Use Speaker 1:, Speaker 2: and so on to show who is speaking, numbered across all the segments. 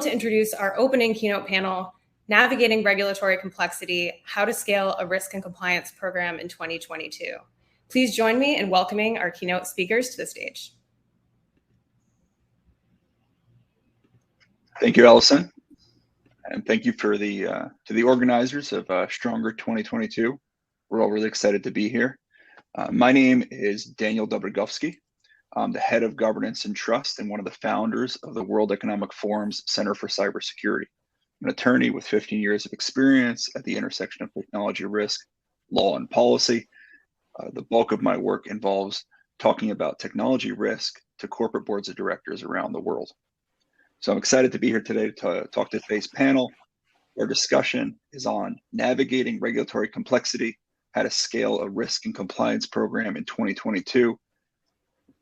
Speaker 1: To introduce our opening keynote panel, Navigating Regulatory Complexity, How to Scale a Risk and Compliance Program in 2022. Please join me in welcoming our keynote speakers to the stage.
Speaker 2: Thank you, Allison. And thank you for to the organizers of Stronger 2022. We're all really excited to be here. My name is Dobrygowski. I'm the head of governance and trust and one of the founders of the World Economic Forum's Center for Cybersecurity. I'm an attorney with 15 years of experience at the intersection of technology risk, law, and policy. The bulk of my work involves talking about technology risk to corporate boards of directors around the world. So I'm excited to be here today to talk to today's panel. Our discussion is on navigating regulatory complexity, how to scale a risk and compliance program in 2022.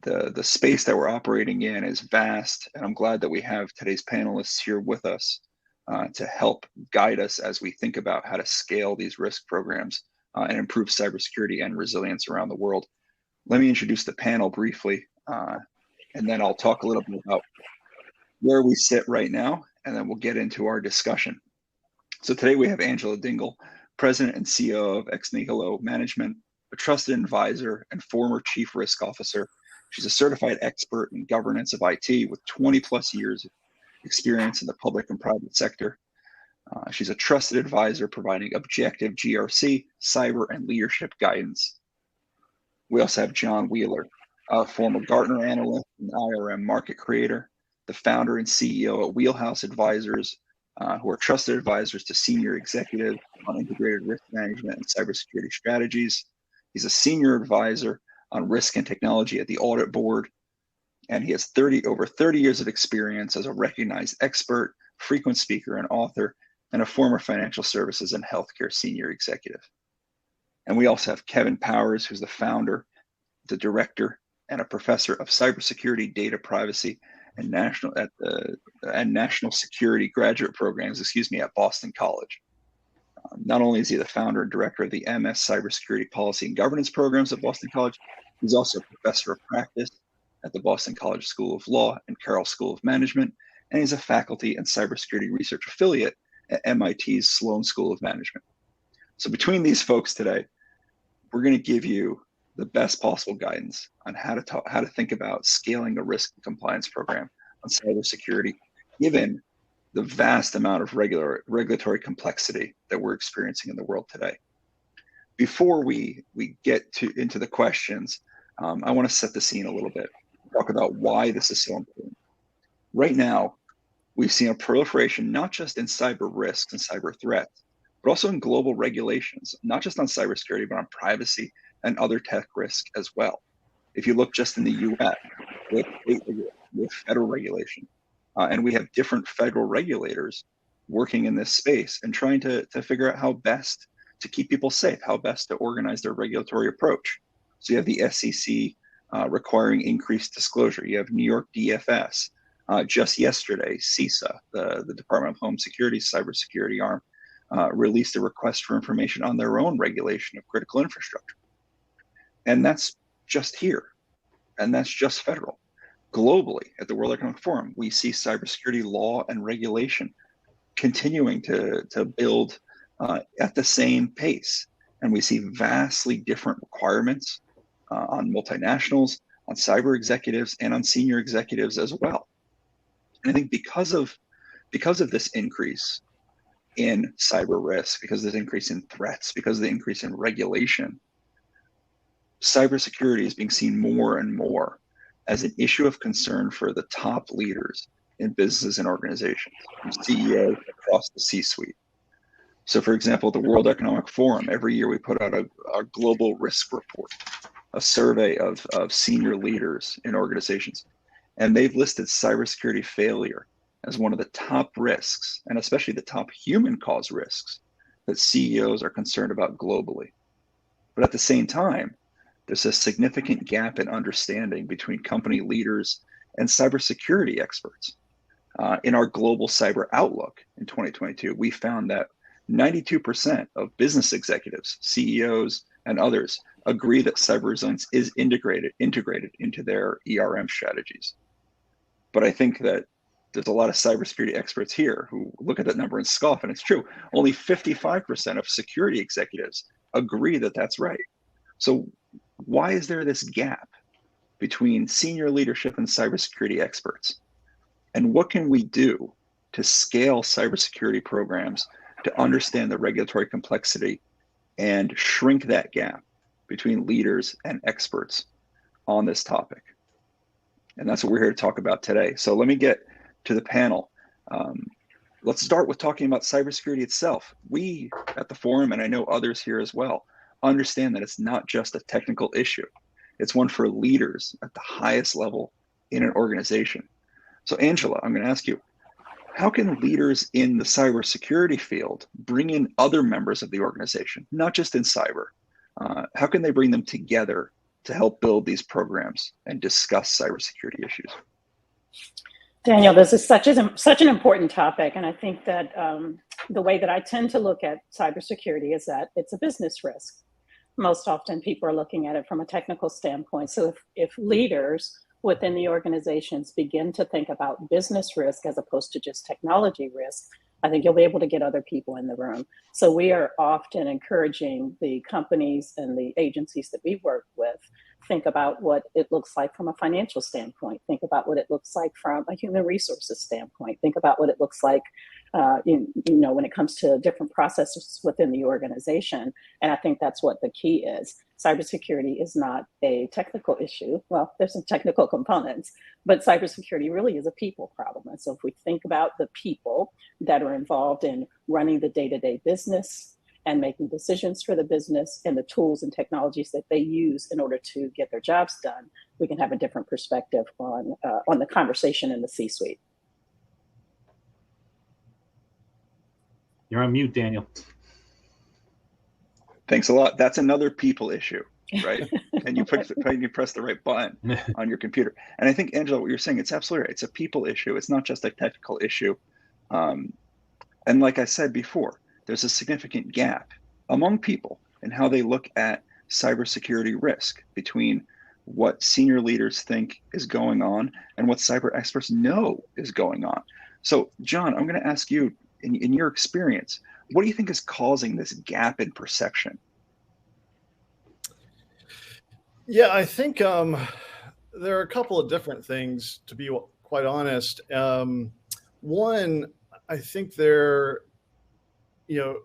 Speaker 2: The space that we're operating in is vast, and I'm glad that we have today's panelists here with us to help guide us as we think about how to scale these risk programs and improve cybersecurity and resilience around the world. Let me introduce the panel briefly, and then I'll talk a little bit about where we sit right now, and then we'll get into our discussion. So today we have Angela Dingle, President and CEO of Ex-Nihilo Management, a trusted advisor and former Chief Risk Officer. She's a certified expert in governance of IT with 20 plus years of experience in the public and private sector. She's a trusted advisor providing objective GRC, cyber, and leadership guidance. We also have John Wheeler, a former Gartner analyst and IRM market creator, the founder and CEO at Wheelhouse Advisors, who are trusted advisors to senior executives on integrated risk management and cybersecurity strategies. He's a senior advisor on risk and technology at the Audit Board, and he has over 30 years of experience as a recognized expert, frequent speaker, and author, and a former financial services and healthcare senior executive. And we also have Kevin Powers, who's the founder, the director, and a professor of cybersecurity, data privacy, and national security graduate programs, at Boston College. Not only is he the founder and director of the MS Cybersecurity Policy and Governance programs at Boston College, he's also a professor of practice at the Boston College School of Law and Carroll School of Management, and he's a faculty and cybersecurity research affiliate at MIT's Sloan School of Management. So between these folks today, we're going to give you the best possible guidance on how to think about scaling a risk and compliance program on cybersecurity, given the vast amount of regulatory complexity that we're experiencing in the world today. Before we get into the questions, I want to set the scene a little bit, talk about why this is so important. Right now, we've seen a proliferation not just in cyber risks and cyber threats, but also in global regulations, not just on cybersecurity, but on privacy and other tech risk as well. If you look just in the US, with federal regulation, and we have different federal regulators working in this space and trying to figure out how best to keep people safe, how best to organize their regulatory approach. So you have the SEC requiring increased disclosure. You have New York DFS. Just yesterday, CISA, the Department of Homeland Security's cybersecurity arm, released a request for information on their own regulation of critical infrastructure. And that's just here, and that's just federal. Globally, at the World Economic Forum, we see cybersecurity law and regulation continuing to build at the same pace. And we see vastly different requirements on multinationals, on cyber executives, and on senior executives as well. And I think because of this increase in cyber risk, because of this increase in threats, because of the increase in regulation, cybersecurity is being seen more and more as an issue of concern for the top leaders in businesses and organizations, from CEOs across the C-suite. So for example, the World Economic Forum, every year we put out a global risk report, a survey of senior leaders in organizations. And they've listed cybersecurity failure as one of the top risks, and especially the top human cause risks that CEOs are concerned about globally. But at the same time, there's a significant gap in understanding between company leaders and cybersecurity experts. In our global cyber outlook in 2022, we found that 92% of business executives, CEOs, and others agree that cyber resilience is integrated into their ERM strategies. But I think that there's a lot of cybersecurity experts here who look at that number and scoff, and it's true. Only 55% of security executives agree that that's right. So why is there this gap between senior leadership and cybersecurity experts? And what can we do to scale cybersecurity programs to understand the regulatory complexity and shrink that gap between leaders and experts on this topic? And that's what we're here to talk about today. So let me get to the panel. Let's start with talking about cybersecurity itself. We at the forum, and I know others here as well, understand that it's not just a technical issue. It's one for leaders at the highest level in an organization. So Angela, I'm going to ask you, how can leaders in the cybersecurity field bring in other members of the organization, not just in cyber? How can they bring them together to help build these programs and discuss cybersecurity issues?
Speaker 3: Daniel, this is such an important topic. And I think that the way that I tend to look at cybersecurity is that it's a business risk. Most often people are looking at it from a technical standpoint. So if leaders within the organizations begin to think about business risk as opposed to just technology risk, I think you'll be able to get other people in the room. So we are often encouraging the companies and the agencies that we work with, think about what it looks like from a financial standpoint, think about what it looks like from a human resources standpoint, think about what it looks like when it comes to different processes within the organization. And I think that's what the key is. Cybersecurity is not a technical issue. Well, there's some technical components, but cybersecurity really is a people problem. And so if we think about the people that are involved in running the day-to-day business and making decisions for the business and the tools and technologies that they use in order to get their jobs done, we can have a different perspective on the conversation in the C-suite.
Speaker 4: You're on mute, Daniel.
Speaker 2: Thanks a lot. That's another people issue, right? And you press the right button on your computer. And I think, Angela, what you're saying, it's absolutely right. It's a people issue. It's not just a technical issue. And like I said before, there's a significant gap among people in how they look at cybersecurity risk between what senior leaders think is going on and what cyber experts know is going on. So, John, I'm going to ask you, in your experience, what do you think is causing this gap in perception?
Speaker 5: Yeah, I think there are a couple of different things, to be quite honest. One, I think there, in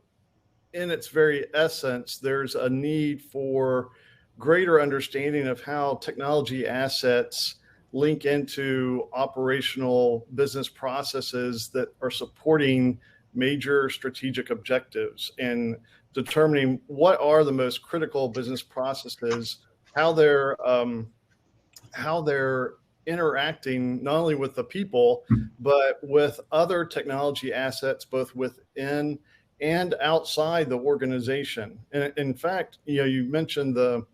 Speaker 5: its very essence, there's a need for greater understanding of how technology assets link into operational business processes that are supporting major strategic objectives and determining what are the most critical business processes, how they're interacting not only with the people, but with other technology assets, both within and outside the organization. And in fact, you mentioned the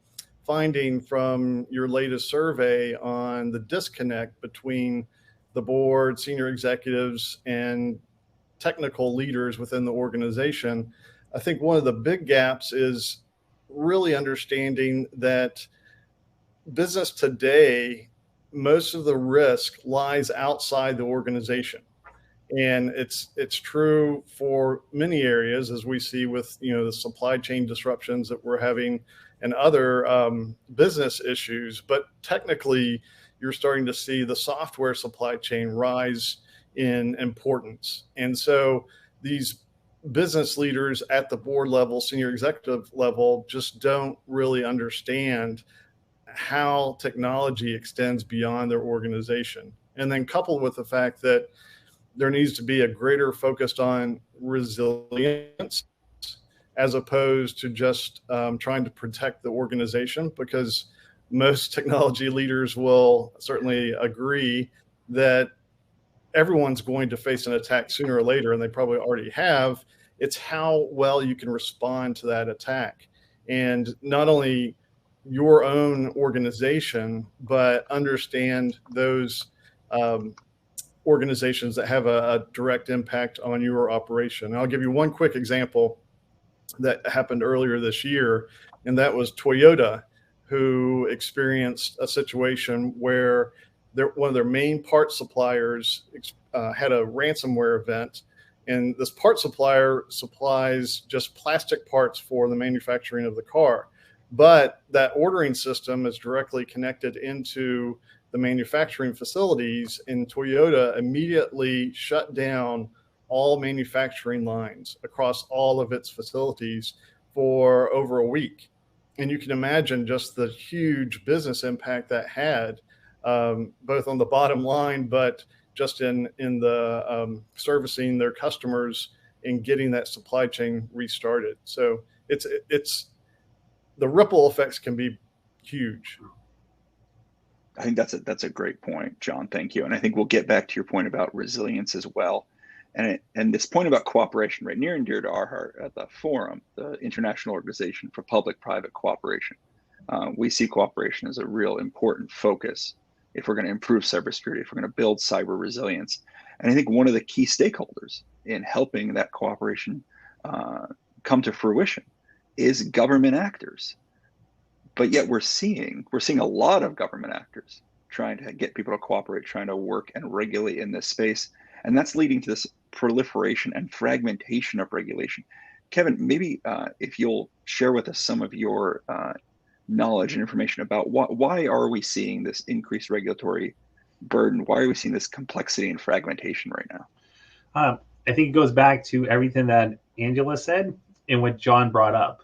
Speaker 5: finding from your latest survey on the disconnect between the board, senior executives, and technical leaders within the organization. I think one of the big gaps is really understanding that business today, most of the risk lies outside the organization. And it's true for many areas, as we see with the supply chain disruptions that we're having and other business issues. But technically, you're starting to see the software supply chain rise in importance. And so these business leaders at the board level, senior executive level, just don't really understand how technology extends beyond their organization. And then coupled with the fact that there needs to be a greater focus on resilience as opposed to just trying to protect the organization, because most technology leaders will certainly agree that everyone's going to face an attack sooner or later, and they probably already have. It's how well you can respond to that attack. And not only your own organization, but understand those organizations that have a direct impact on your operation. I'll give you one quick example that happened earlier this year, and that was Toyota, who experienced a situation where one of their main part suppliers had a ransomware event, and this part supplier supplies just plastic parts for the manufacturing of the car. But that ordering system is directly connected into the manufacturing facilities, and Toyota immediately shut down all manufacturing lines across all of its facilities for over a week. And you can imagine just the huge business impact that had, both on the bottom line, but just in the servicing their customers and getting that supply chain restarted. So it's the ripple effects can be huge.
Speaker 2: I think that's a great point, John. Thank you. And I think we'll get back to your point about resilience as well. And this point about cooperation, right, near and dear to our heart at the Forum, the International Organization for Public-Private Cooperation. We see cooperation as a real important focus if we're going to improve cybersecurity, if we're going to build cyber resilience. And I think one of the key stakeholders in helping that cooperation come to fruition is government actors. But yet we're seeing a lot of government actors trying to get people to cooperate, trying to work and regulate in this space. And that's leading to this proliferation and fragmentation of regulation. Kevin, maybe if you'll share with us some of your knowledge and information about why are we seeing this increased regulatory burden? Why are we seeing this complexity and fragmentation right now?
Speaker 4: I think it goes back to everything that Angela said and what John brought up.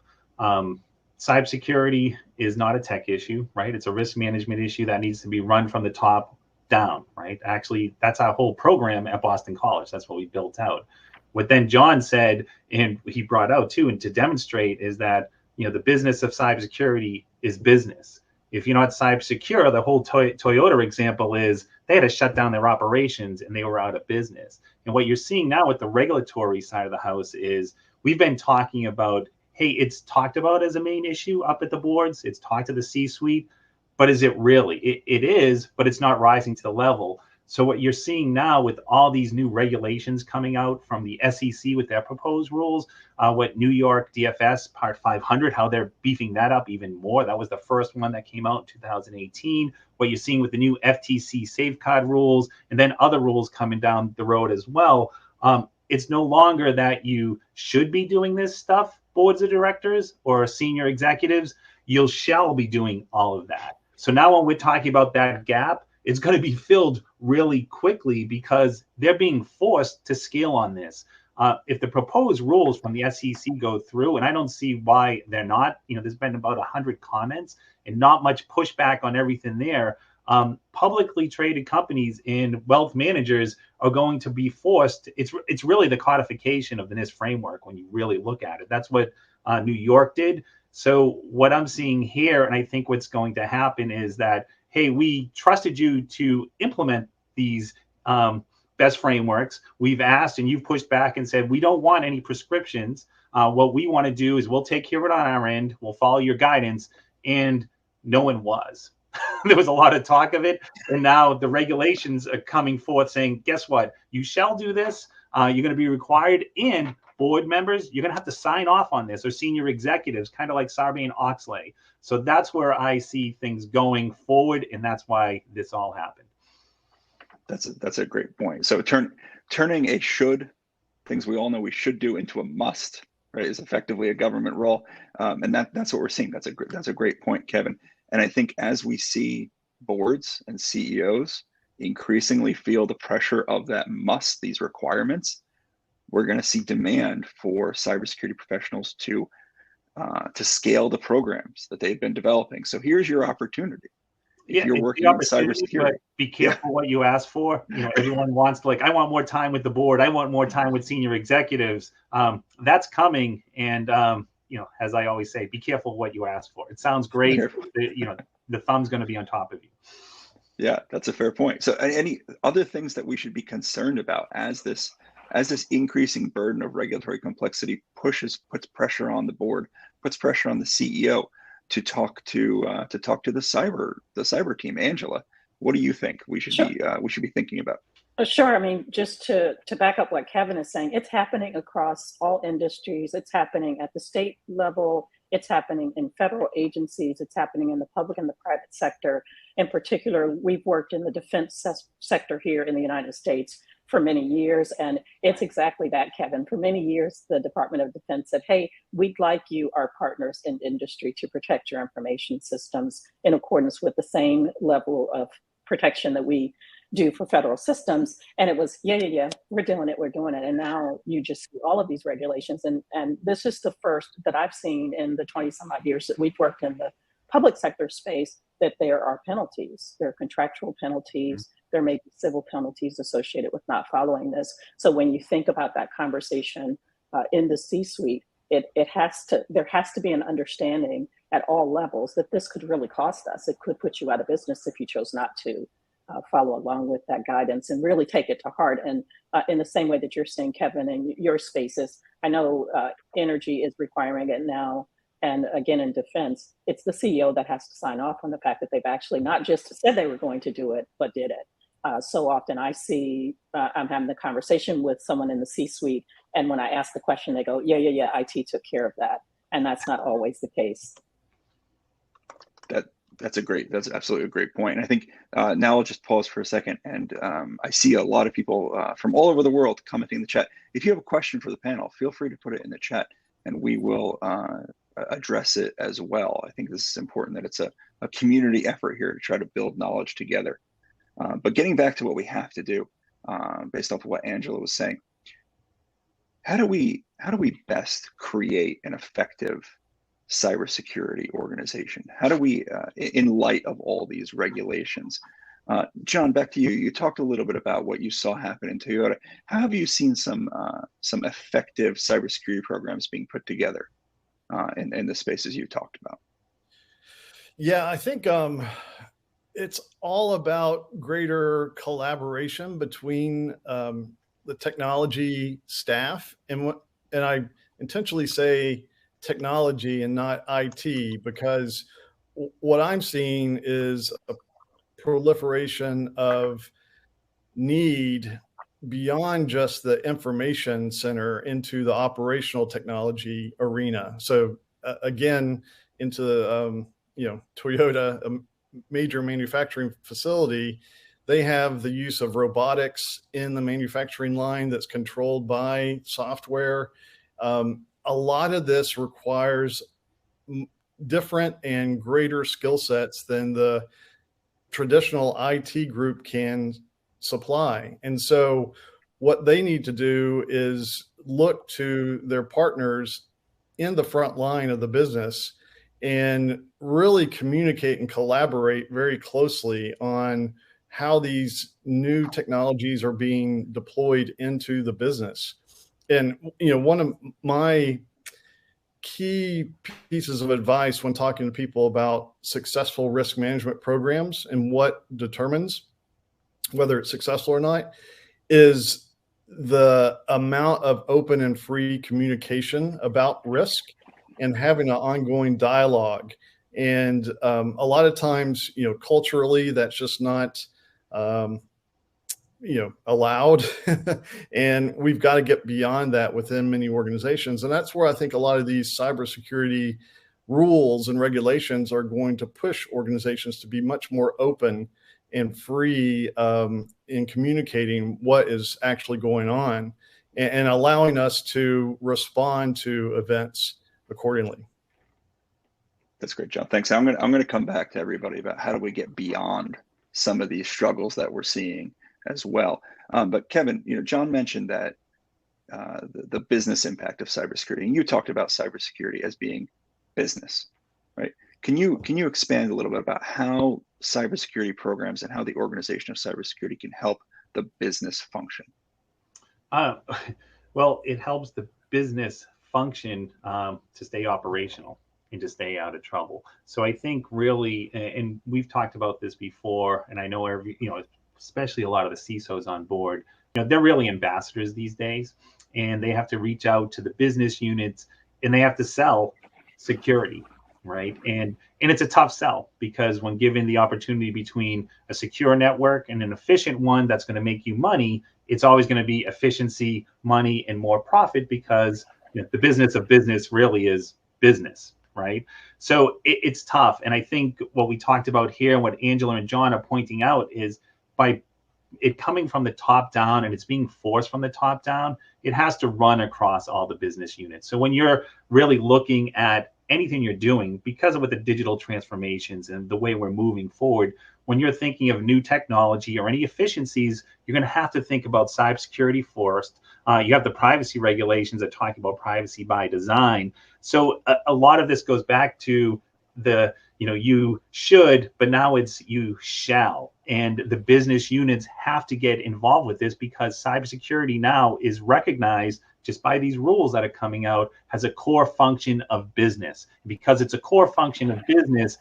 Speaker 4: Cybersecurity is not a tech issue, right? It's a risk management issue that needs to be run from the top down, right? Actually, that's our whole program at Boston College. That's what we built out. What then John said, and he brought out too, and to demonstrate is that, you know, the business of cybersecurity is business. If you're not cyber secure, the whole Toyota example is they had to shut down their operations and they were out of business. And what you're seeing now with the regulatory side of the house is we've been talking about, hey, it's talked about as a main issue up at the boards. It's talked to the C-suite, but is it really? It is, but it's not rising to the level. So what you're seeing now with all these new regulations coming out from the SEC with their proposed rules, what New York DFS Part 500, how they're beefing that up even more. That was the first one that came out in 2018. What you're seeing with the new FTC safeguard rules, and then other rules coming down the road as well. It's no longer that you should be doing this stuff, boards of directors or senior executives. You shall be doing all of that. So now when we're talking about that gap, it's going to be filled really quickly because they're being forced to scale on this. If the proposed rules from the SEC go through, and I don't see why they're not, you know, there's been about 100 comments and not much pushback on everything there. Publicly traded companies and wealth managers are going to be forced. It's really the codification of the NIST framework when you really look at it. That's what New York did. So what I'm seeing here, and I think what's going to happen is that, hey, we trusted you to implement these best frameworks. We've asked and you've pushed back and said, we don't want any prescriptions. What we want to do is we'll take care of it on our end. We'll follow your guidance. And no one was. There was a lot of talk of it. And now the regulations are coming forth saying, guess what? You shall do this. You're going to be required, and board members, you're going to have to sign off on this, or senior executives, kind of like Sarbanes-Oxley. So that's where I see things going forward, and that's why this all happened.
Speaker 2: That's a great point. So turning a should, things we all know we should do, into a must, right, is effectively a government role, and that's what we're seeing. That's a great point, Kevin. And I think as we see boards and CEOs increasingly feel the pressure of that must, these requirements, we're going to see demand for cybersecurity professionals to scale the programs that they've been developing. So here's your opportunity. If you're working in cybersecurity,
Speaker 4: be careful what you ask for. You know, everyone wants to, like, I want more time with the board. I want more time with senior executives. That's coming. And, you know, as I always say, be careful what you ask for. It sounds great. You know, the thumb's going to be on top of you.
Speaker 2: Yeah, that's a fair point. So any other things that we should be concerned about as this increasing burden of regulatory complexity puts pressure on the board, puts pressure on the CEO to talk to the cyber team? Angela, what do you think we should be thinking about?
Speaker 3: Sure. I mean, just to back up what Kevin is saying, it's happening across all industries. It's happening at the state level. It's happening in federal agencies. It's happening in the public and the private sector. In particular, we've worked in the defense sector here in the United States. for many years. And it's exactly that, Kevin. For many years, the Department of Defense said, hey, we'd like you, our partners in industry, to protect your information systems in accordance with the same level of protection that we do for federal systems. And it was, yeah, we're doing it. And now you just see all of these regulations. And this is the first that I've seen in the 20 some odd years that we've worked in the public sector space that there are penalties. There are contractual penalties. There may be civil penalties associated with not following this. So when you think about that conversation in the C-suite, there has to be an understanding at all levels that this could really cost us. It could put you out of business if you chose not to follow along with that guidance and really take it to heart. And in the same way that you're saying, Kevin, in your spaces, I know energy is requiring it now. And again, in defense, it's the CEO that has to sign off on the fact that they've actually not just said they were going to do it, but did it. So often I see, I'm having the conversation with someone in the C-suite, and when I ask the question, they go, yeah, IT took care of that. And that's not always the case.
Speaker 2: That's absolutely a great point. And I think now I'll just pause for a second. And I see a lot of people from all over the world commenting in the chat. If you have a question for the panel, feel free to put it in the chat and we will address it as well. I think this is important, that it's a community effort here to try to build knowledge together. But getting back to what we have to do, based off of what Angela was saying, how do we best create an effective cybersecurity organization? How do we, in light of all these regulations? John, back to you. You talked a little bit about what you saw happen in Toyota. How have you seen some effective cybersecurity programs being put together in the spaces you talked about?
Speaker 5: Yeah, I think it's all about greater collaboration between the technology staff, and I intentionally say technology and not IT, because what I'm seeing is a proliferation of need beyond just the information center into the operational technology arena. So again, into Toyota, a major manufacturing facility, they have the use of robotics in the manufacturing line that's controlled by software. A lot of this requires different and greater skill sets than the traditional IT group can supply. And so what they need to do is look to their partners in the front line of the business and really communicate and collaborate very closely on how these new technologies are being deployed into the business. And one of my key pieces of advice when talking to people about successful risk management programs and what determines whether it's successful or not is the amount of open and free communication about risk and having an ongoing dialogue. And a lot of times, culturally, that's just not allowed. And we've got to get beyond that within many organizations. And that's where I think a lot of these cybersecurity rules and regulations are going to push organizations to be much more open and free in communicating what is actually going on and allowing us to respond to events accordingly.
Speaker 2: That's great, John. Thanks. I'm going to come back to everybody about how do we get beyond some of these struggles that we're seeing as well. But Kevin, John mentioned that the business impact of cybersecurity, and you talked about cybersecurity as being business, right? Can you expand a little bit about how cybersecurity programs and how the organization of cybersecurity can help the business function?
Speaker 4: Well, it helps the business function to stay operational and to stay out of trouble. So I think really, and we've talked about this before, and I know especially a lot of the CISOs on board, they're really ambassadors these days, and they have to reach out to the business units and they have to sell security, right? And it's a tough sell, because when given the opportunity between a secure network and an efficient one that's going to make you money, it's always going to be efficiency, money, and more profit, because the business of business really is business, right? So it's tough. And I think what we talked about here and what Angela and John are pointing out is by it coming from the top down and it's being forced from the top down, it has to run across all the business units. So when you're really looking at anything you're doing, because of what the digital transformations and the way we're moving forward, when you're thinking of new technology or any efficiencies, you're going to have to think about cybersecurity first. You have the privacy regulations that talk about privacy by design. So a lot of this goes back to the, you should, but now it's you shall. And the business units have to get involved with this because cybersecurity now is recognized just by these rules that are coming out as a core function of business. Because it's a core function of business,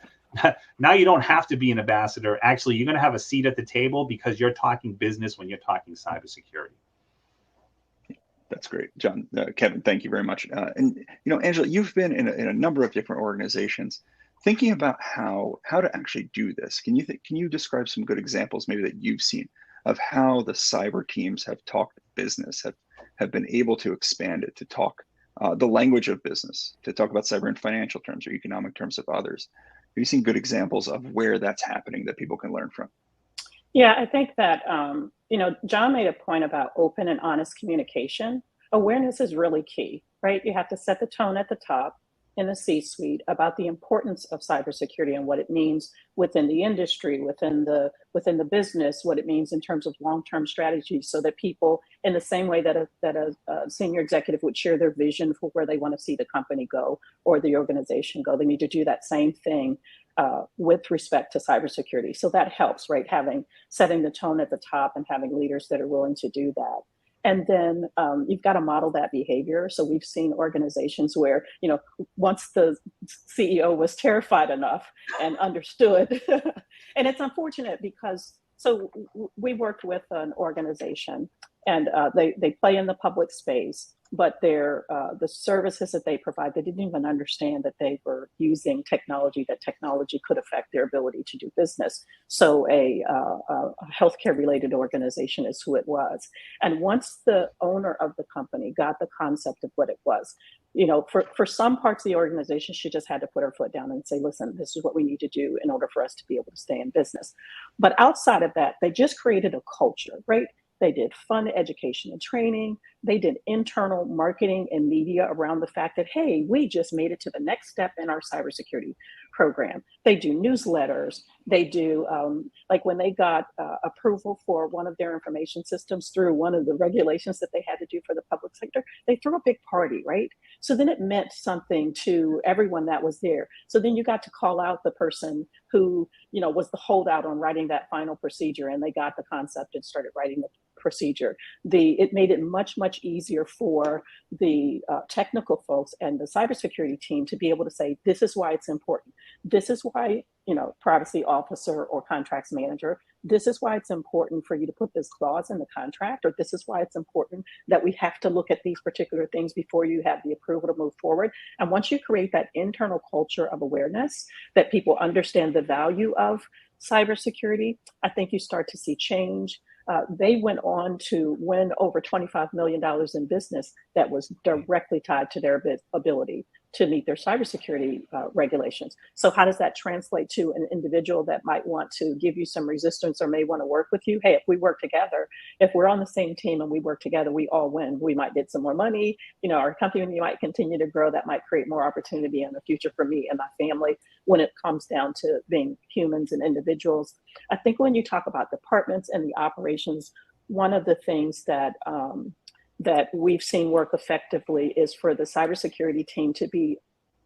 Speaker 4: now you don't have to be an ambassador. Actually, you're going to have a seat at the table because you're talking business when you're talking cybersecurity.
Speaker 2: That's great, John. Kevin, thank you very much. And Angela, you've been in a number of different organizations. Thinking about how to actually do this, can you describe some good examples maybe that you've seen of how the cyber teams have talked business, have been able to expand it to talk the language of business, to talk about cyber in financial terms or economic terms of others? Have you seen good examples of where that's happening that people can learn from?
Speaker 3: Yeah, I think that, John made a point about open and honest communication. Awareness is really key, right? You have to set the tone at the top in the C-suite about the importance of cybersecurity and what it means within the industry, within the business, what it means in terms of long-term strategy, so that people, in the same way that a senior executive would share their vision for where they want to see the company go or the organization go, they need to do that same thing with respect to cybersecurity. So that helps, right? Setting the tone at the top and having leaders that are willing to do that. And then you've got to model that behavior. So we've seen organizations where, once the CEO was terrified enough and understood, and it's unfortunate because, so we worked with an organization and they play in the public space, but the services that they provide, they didn't even understand that they were using technology, that technology could affect their ability to do business. So a healthcare related organization is who it was. And once the owner of the company got the concept of what it was, for some parts of the organization, she just had to put her foot down and say, listen, this is what we need to do in order for us to be able to stay in business. But outside of that, they just created a culture, right? They did fun education and training. They did internal marketing and media around the fact that, hey, we just made it to the next step in our cybersecurity program. They do newsletters. They do, like when they got approval for one of their information systems through one of the regulations that they had to do for the public sector, they threw a big party, right? So then it meant something to everyone that was there. So then you got to call out the person who, was the holdout on writing that final procedure, and they got the concept and started writing the procedure. It made it much, much easier for the technical folks and the cybersecurity team to be able to say, this is why it's important. This is why, privacy officer or contracts manager, this is why it's important for you to put this clause in the contract, or this is why it's important that we have to look at these particular things before you have the approval to move forward. And once you create that internal culture of awareness, that people understand the value of cybersecurity, I think you start to see change. They went on to win over $25 million in business that was directly tied to their ability to meet their cybersecurity regulations. So how does that translate to an individual that might want to give you some resistance or may want to work with you? Hey, if we work together, if we're on the same team and we work together, we all win. We might get some more money. Our company might continue to grow. That might create more opportunity in the future for me and my family when it comes down to being humans and individuals. I think when you talk about departments and the operations, one of the things that we've seen work effectively is for the cybersecurity team to be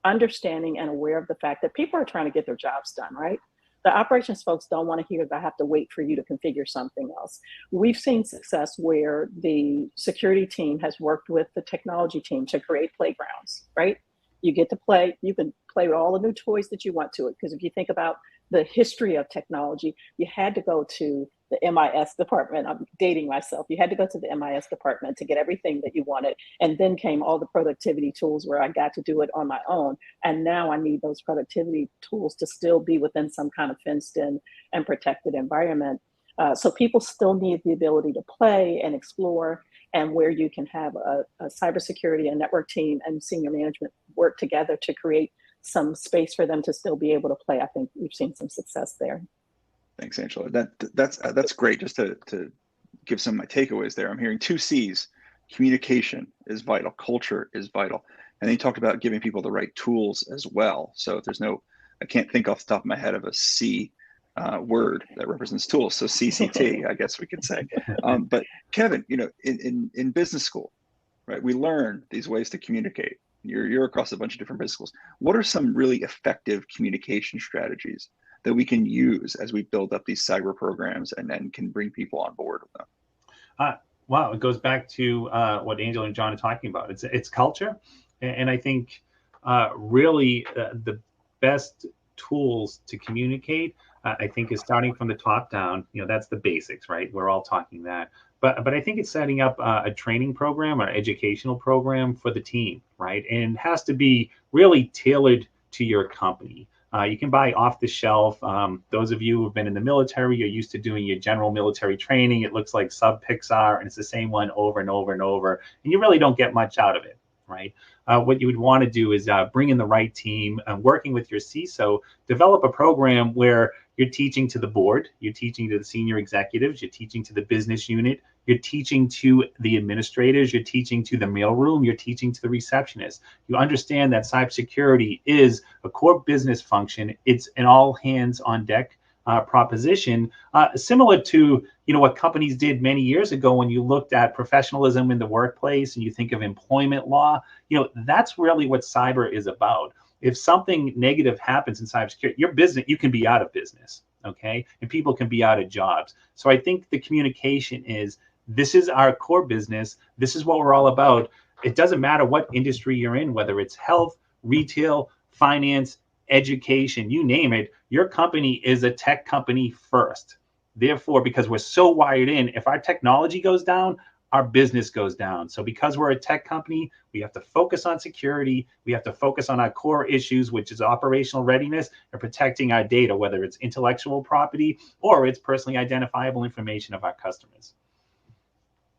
Speaker 3: understanding and aware of the fact that people are trying to get their jobs done, right? The operations folks don't want to hear that I have to wait for you to configure something else. We've seen success where the security team has worked with the technology team to create playgrounds, right? You get to play, you can play with all the new toys that you want to it. Because if you think about the history of technology, you had to go to the MIS department. I'm dating myself. You had to go to the MIS department to get everything that you wanted. And then came all the productivity tools where I got to do it on my own. And now I need those productivity tools to still be within some kind of fenced in and protected environment. So people still need the ability to play and explore, and where you can have a cybersecurity and network team and senior management work together to create some space for them to still be able to play. I think we've seen some success there.
Speaker 2: Thanks, Angela. That's great. Just to give some of my takeaways there, I'm hearing 2 C's. Communication is vital. Culture is vital. And then you talked about giving people the right tools as well. So if there's I can't think off the top of my head of a C word that represents tools. So CCT, I guess we could say. But Kevin, in business school, right, we learn these ways to communicate. You're across a bunch of different business schools. What are some really effective communication strategies that we can use as we build up these cyber programs and then can bring people on board with them?
Speaker 4: Wow, it goes back to what Angela and John are talking about. It's culture, and I think really the best tools to communicate, I think, is starting from the top down. That's the basics, right? We're all talking that. But I think it's setting up a training program or educational program for the team, right? And it has to be really tailored to your company. You can buy off the shelf. Those of you who have been in the military, you're used to doing your general military training. It looks like sub Pixar, and it's the same one over and over and over. And you really don't get much out of it, right? What you would want to do is bring in the right team, working with your CISO, develop a program where you're teaching to the board, you're teaching to the senior executives, you're teaching to the business unit, you're teaching to the administrators, you're teaching to the mailroom, you're teaching to the receptionist. You understand that cybersecurity is a core business function. It's an all hands on deck proposition, similar to what companies did many years ago when you looked at professionalism in the workplace and you think of employment law. That's really what cyber is about. If something negative happens in cybersecurity, your business, you can be out of business, okay? And people can be out of jobs. So I think the communication is, this is our core business. This is what we're all about. It doesn't matter what industry you're in, whether it's health, retail, finance, education, you name it, your company is a tech company first. Therefore, because we're so wired in, if our technology goes down, our business goes down. So because we're a tech company, we have to focus on security. We have to focus on our core issues, which is operational readiness and protecting our data, whether it's intellectual property or it's personally identifiable information of our customers.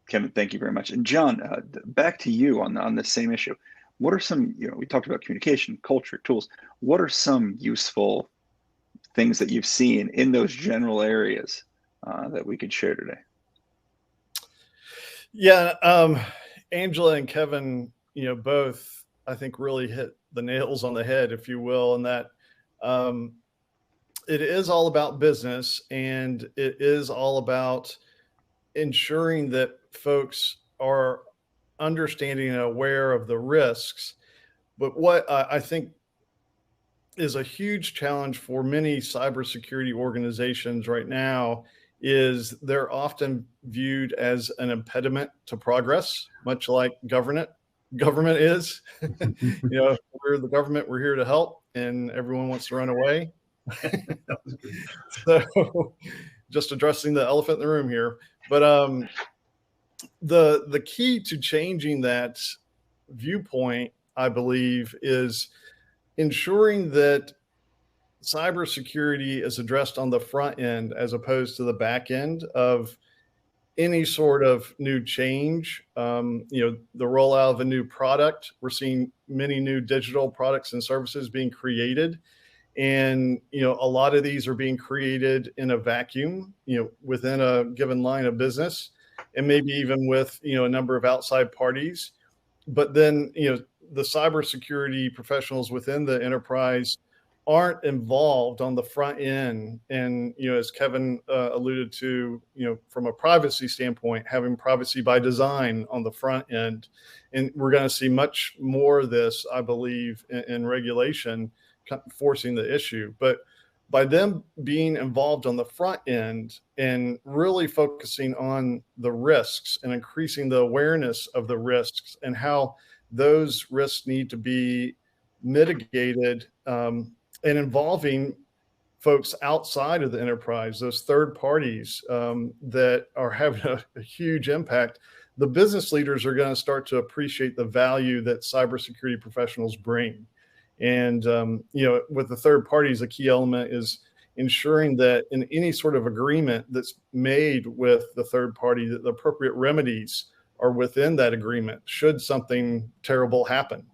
Speaker 2: Kevin, thank you very much. And John, back to you on the same issue. What are some, we talked about communication, culture, tools. What are some useful things that you've seen in those general areas that we could share today?
Speaker 5: Yeah, Angela and Kevin, both, I think, really hit the nails on the head, if you will, and that it is all about business, and it is all about ensuring that folks are understanding and aware of the risks. But what I think is a huge challenge for many cybersecurity organizations right now is they're often viewed as an impediment to progress, much like government is. We're the government, we're here to help, and everyone wants to run away. So just addressing the elephant in the room here. But the key to changing that viewpoint, I believe, is ensuring that cybersecurity is addressed on the front end as opposed to the back end of any sort of new change. The rollout of a new product, we're seeing many new digital products and services being created. And, a lot of these are being created in a vacuum, within a given line of business, and maybe even with, a number of outside parties. But then, the cybersecurity professionals within the enterprise aren't involved on the front end. And, as Kevin alluded to, from a privacy standpoint, having privacy by design on the front end. And we're going to see much more of this, I believe, in regulation forcing the issue. But by them being involved on the front end and really focusing on the risks and increasing the awareness of the risks and how those risks need to be mitigated, and involving folks outside of the enterprise, those third parties that are having a huge impact, the business leaders are going to start to appreciate the value that cybersecurity professionals bring. And, with the third parties, a key element is ensuring that in any sort of agreement that's made with the third party, that the appropriate remedies are within that agreement should something terrible happen.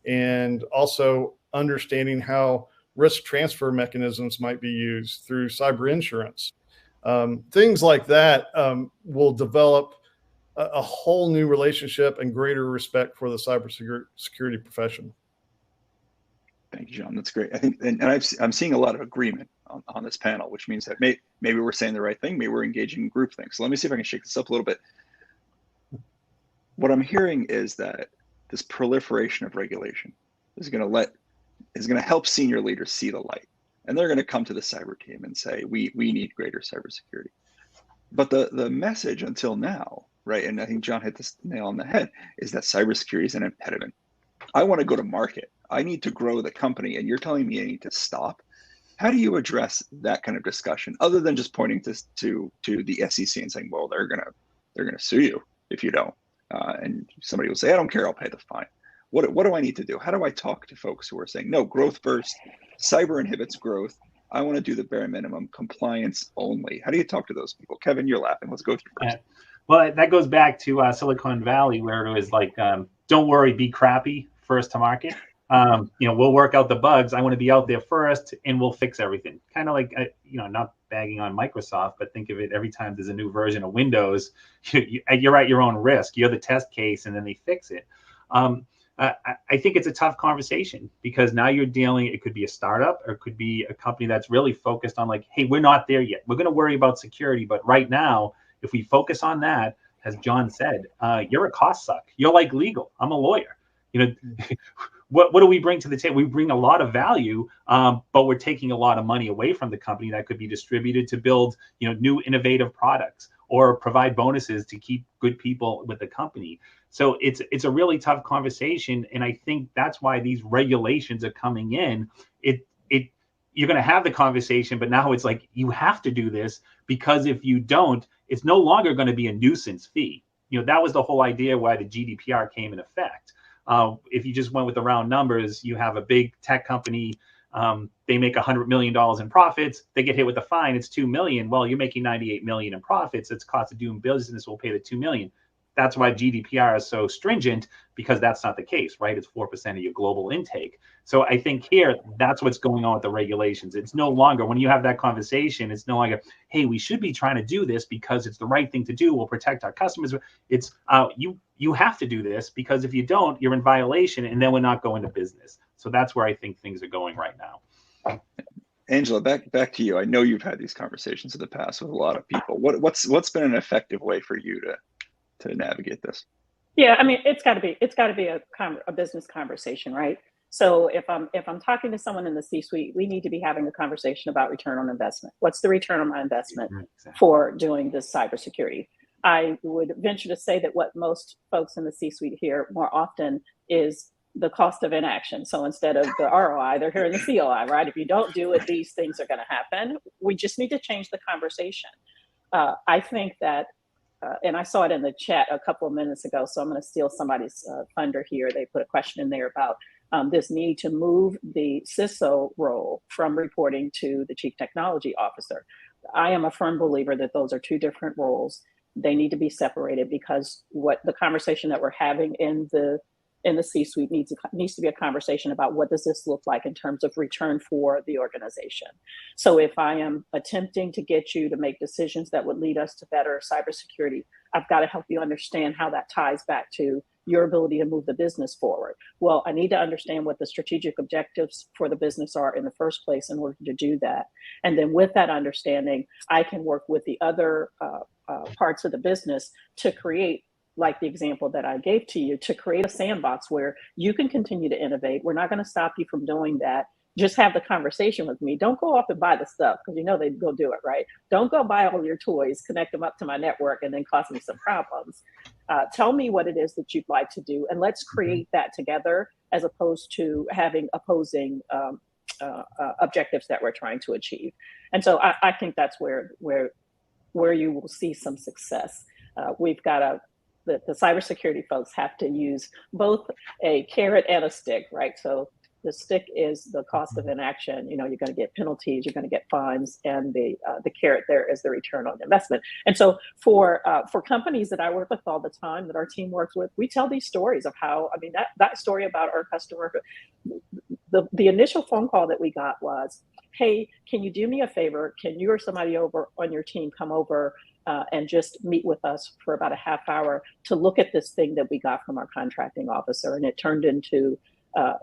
Speaker 5: And also understanding how risk transfer mechanisms might be used through cyber insurance. Things like that will develop a whole new relationship and greater respect for the cybersecurity profession.
Speaker 2: Thank you, John. That's great. I think, and I'm seeing a lot of agreement on this panel, which means that maybe we're saying the right thing. Maybe we're engaging in group things. So let me see if I can shake this up a little bit. What I'm hearing is that this proliferation of regulation is going to help senior leaders see the light, and they're going to come to the cyber team and say, we need greater cybersecurity. But the message until now, right, and I think John hit this nail on the head, is that cybersecurity is an impediment. I want to go to market. I need to grow the company, and you're telling me I need to stop. How do you address that kind of discussion, other than just pointing to the SEC and saying, well, they're gonna sue you if you don't, and somebody will say, I don't care, I'll pay the fine. What do I need to do? How do I talk to folks who are saying, no, growth first, cyber inhibits growth, I want to do the bare minimum, compliance only? How do you talk to those people? Kevin, you're laughing. Let's go through first.
Speaker 4: Well, that goes back to Silicon Valley, where it was like, don't worry, be crappy, first to market. We'll work out the bugs. I want to be out there first, and we'll fix everything. Kind of like, not bagging on Microsoft, but think of it, every time there's a new version of Windows, you're at your own risk. You're the test case, and then they fix it. I think it's a tough conversation, because now you're dealing, it could be a startup, or it could be a company that's really focused on like, hey, we're not there yet. We're going to worry about security. But right now, if we focus on that, as John said, you're a cost suck. You're like legal. I'm a lawyer. What do we bring to the table? We bring a lot of value, but we're taking a lot of money away from the company that could be distributed to build, new innovative products, or provide bonuses to keep good people with the company. So it's a really tough conversation, and I think that's why these regulations are coming in. You're going to have the conversation, but now it's like, you have to do this, because if you don't, it's no longer going to be a nuisance fee. That was the whole idea why the GDPR came in effect. If you just went with the round numbers, you have a big tech company, they make $100 million in profits, they get hit with a fine, it's $2 million. Well, you're making $98 million in profits. It's cost of doing business will pay the $2 million. That's why GDPR is so stringent, because that's not the case, right? It's 4% of your global intake. So I think here, that's what's going on with the regulations. It's no longer, when you have that conversation, it's no longer, hey, we should be trying to do this because it's the right thing to do. We'll protect our customers. It's you have to do this, because if you don't, you're in violation, and then we're not going to business. So that's where I think things are going right now.
Speaker 2: Angela, back to you. I know you've had these conversations in the past with a lot of people. What's been an effective way for you to navigate this?
Speaker 3: Yeah, I mean, it's got to be a business conversation, right? So if I'm talking to someone in the C-suite, we need to be having a conversation about return on investment. What's the return on my investment for doing this cybersecurity? I would venture to say that what most folks in the C-suite hear more often is the cost of inaction. So instead of the ROI, they're hearing the COI, right? If you don't do it, these things are going to happen. We just need to change the conversation. I think that, and I saw it in the chat a couple of minutes ago, so I'm going to steal somebody's thunder here. They put a question in there about this need to move the CISO role from reporting to the Chief Technology Officer. I am a firm believer that those are two different roles. They need to be separated, because what the conversation that we're having in the C-suite needs to be a conversation about what does this look like in terms of return for the organization. So if I am attempting to get you to make decisions that would lead us to better cybersecurity, I've got to help you understand how that ties back to your ability to move the business forward. Well, I need to understand what the strategic objectives for the business are in the first place in order to do that. And then with that understanding, I can work with the other parts of the business to create, like the example that I gave to you, to create a sandbox where you can continue to innovate. We're not going to stop you from doing that. Just have the conversation with me. Don't go off and buy the stuff, because they go do it, right? Don't go buy all your toys, connect them up to my network, and then cause me some problems. Tell me what it is that you'd like to do, and let's create that together, as opposed to having opposing objectives that we're trying to achieve. And so I think that's where you will see some success. We've got the cybersecurity folks have to use both a carrot and a stick, right? So The stick is the cost of inaction. You're going to get penalties, you're going to get fines, and the carrot there is the return on investment. And so for companies that I work with all the time, that our team works with, we tell these stories of how, that story about our customer, the initial phone call that we got was, hey, can you do me a favor? Can you or somebody over on your team come over and just meet with us for about a half hour to look at this thing that we got from our contracting officer? And it turned into a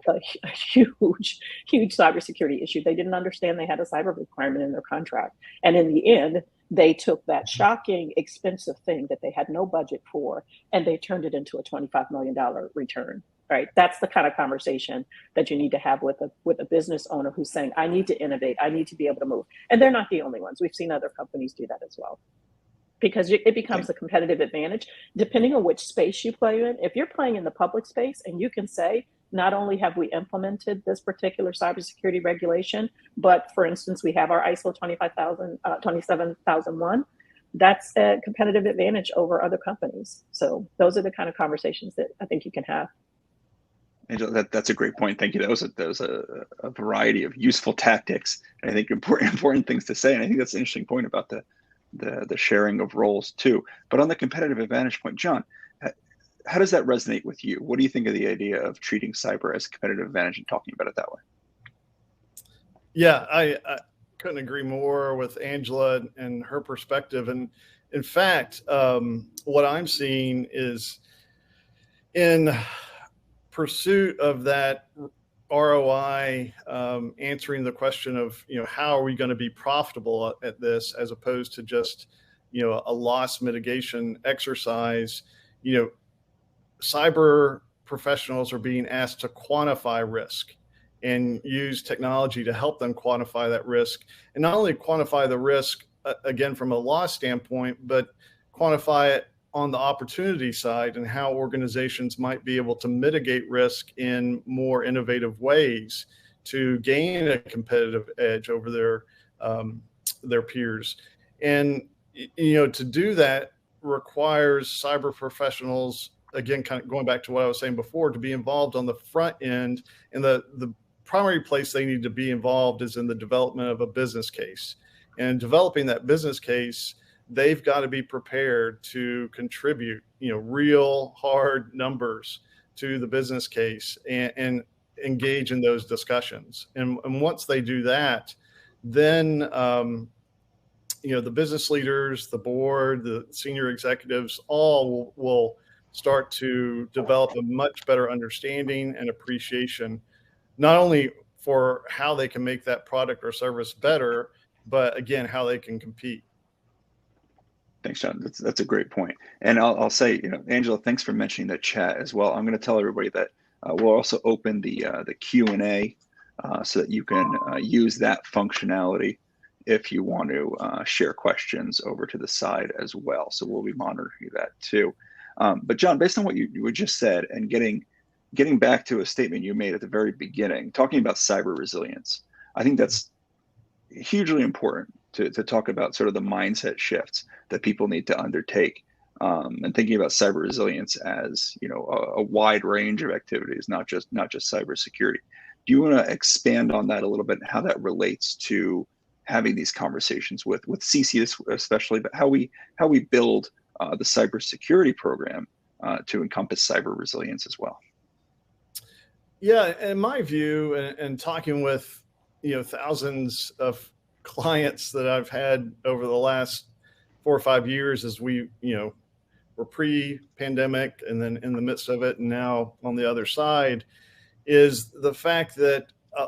Speaker 3: huge cybersecurity issue. They didn't understand they had a cyber requirement in their contract. And in the end, they took that shocking, expensive thing that they had no budget for, and they turned it into a $25 million return. Right? That's the kind of conversation that you need to have with a business owner who's saying, I need to innovate. I need to be able to move. And they're not the only ones. We've seen other companies do that as well, because it becomes a competitive advantage depending on which space you play in. If you're playing in the public space and you can say, not only have we implemented this particular cybersecurity regulation, but for instance, we have our ISO 27001, that's a competitive advantage over other companies. So those are the kind of conversations that I think you can have.
Speaker 2: Angela, that's a great point. Thank you. That was a variety of useful tactics, and I think important things to say. And I think that's an interesting point about the sharing of roles too. But on the competitive advantage point, John, how does that resonate with you? What do you think of the idea of treating cyber as a competitive advantage and talking about it that way?
Speaker 5: Yeah, I couldn't agree more with Angela and her perspective. And in fact, what I'm seeing is, in pursuit of that ROI, answering the question of, how are we going to be profitable at this, as opposed to just, a loss mitigation exercise. Cyber professionals are being asked to quantify risk and use technology to help them quantify that risk, and not only quantify the risk again from a loss standpoint, but quantify it on the opportunity side and how organizations might be able to mitigate risk in more innovative ways to gain a competitive edge over their peers. And to do that requires cyber professionals, again, kind of going back to what I was saying before, to be involved on the front end. And the primary place they need to be involved is in the development of a business case. And developing that business case, they've got to be prepared to contribute, real hard numbers to the business case and engage in those discussions. And once they do that, then, the business leaders, the board, the senior executives, all will start to develop a much better understanding and appreciation, not only for how they can make that product or service better, but again, how they can compete.
Speaker 2: Thanks, John. That's a great point. And I'll say, Angela, thanks for mentioning the chat as well. I'm going to tell everybody that we'll also open the Q&A so that you can use that functionality if you want to share questions over to the side as well. So we'll be monitoring that too. But John, based on what you just said, and getting back to a statement you made at the very beginning, talking about cyber resilience, I think that's hugely important to talk about sort of the mindset shifts that people need to undertake, and thinking about cyber resilience as a wide range of activities, not just cybersecurity. Do you want to expand on that a little bit, and how that relates to having these conversations with CC especially, but how we build the cybersecurity program to encompass cyber resilience as well?
Speaker 5: Yeah, in my view, and talking with thousands of clients that I've had over the last 4 or 5 years, as we were pre-pandemic and then in the midst of it and now on the other side, is the fact that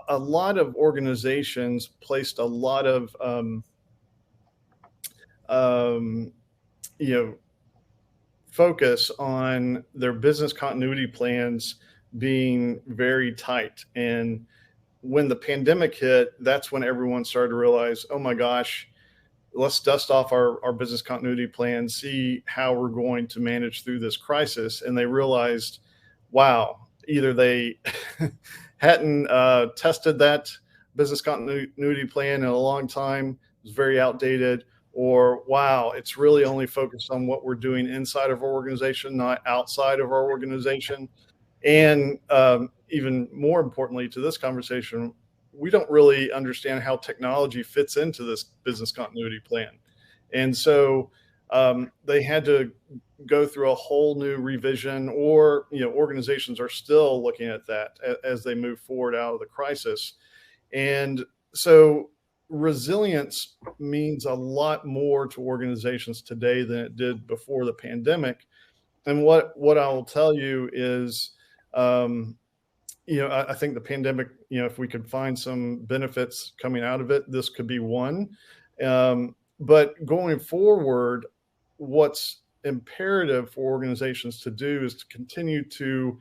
Speaker 5: a lot of organizations placed a lot of focus on their business continuity plans being very tight. And when the pandemic hit, that's when everyone started to realize, oh my gosh, let's dust off our business continuity plan, see how we're going to manage through this crisis. And they realized, wow, either they hadn't tested that business continuity plan in a long time, it was very outdated, or wow, it's really only focused on what we're doing inside of our organization, not outside of our organization. And even more importantly to this conversation, we don't really understand how technology fits into this business continuity plan. And so they had to go through a whole new revision, or organizations are still looking at that as they move forward out of the crisis. And so resilience means a lot more to organizations today than it did before the pandemic. And what I will tell you is, I think the pandemic, if we could find some benefits coming out of it, this could be one. But going forward, what's imperative for organizations to do is to continue to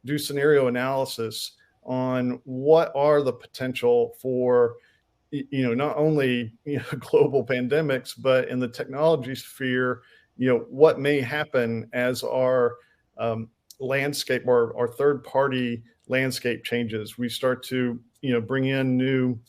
Speaker 5: do scenario analysis on what are the potential for, not only global pandemics, but in the technology sphere, what may happen as our landscape or our third-party landscape changes. We start to bring in new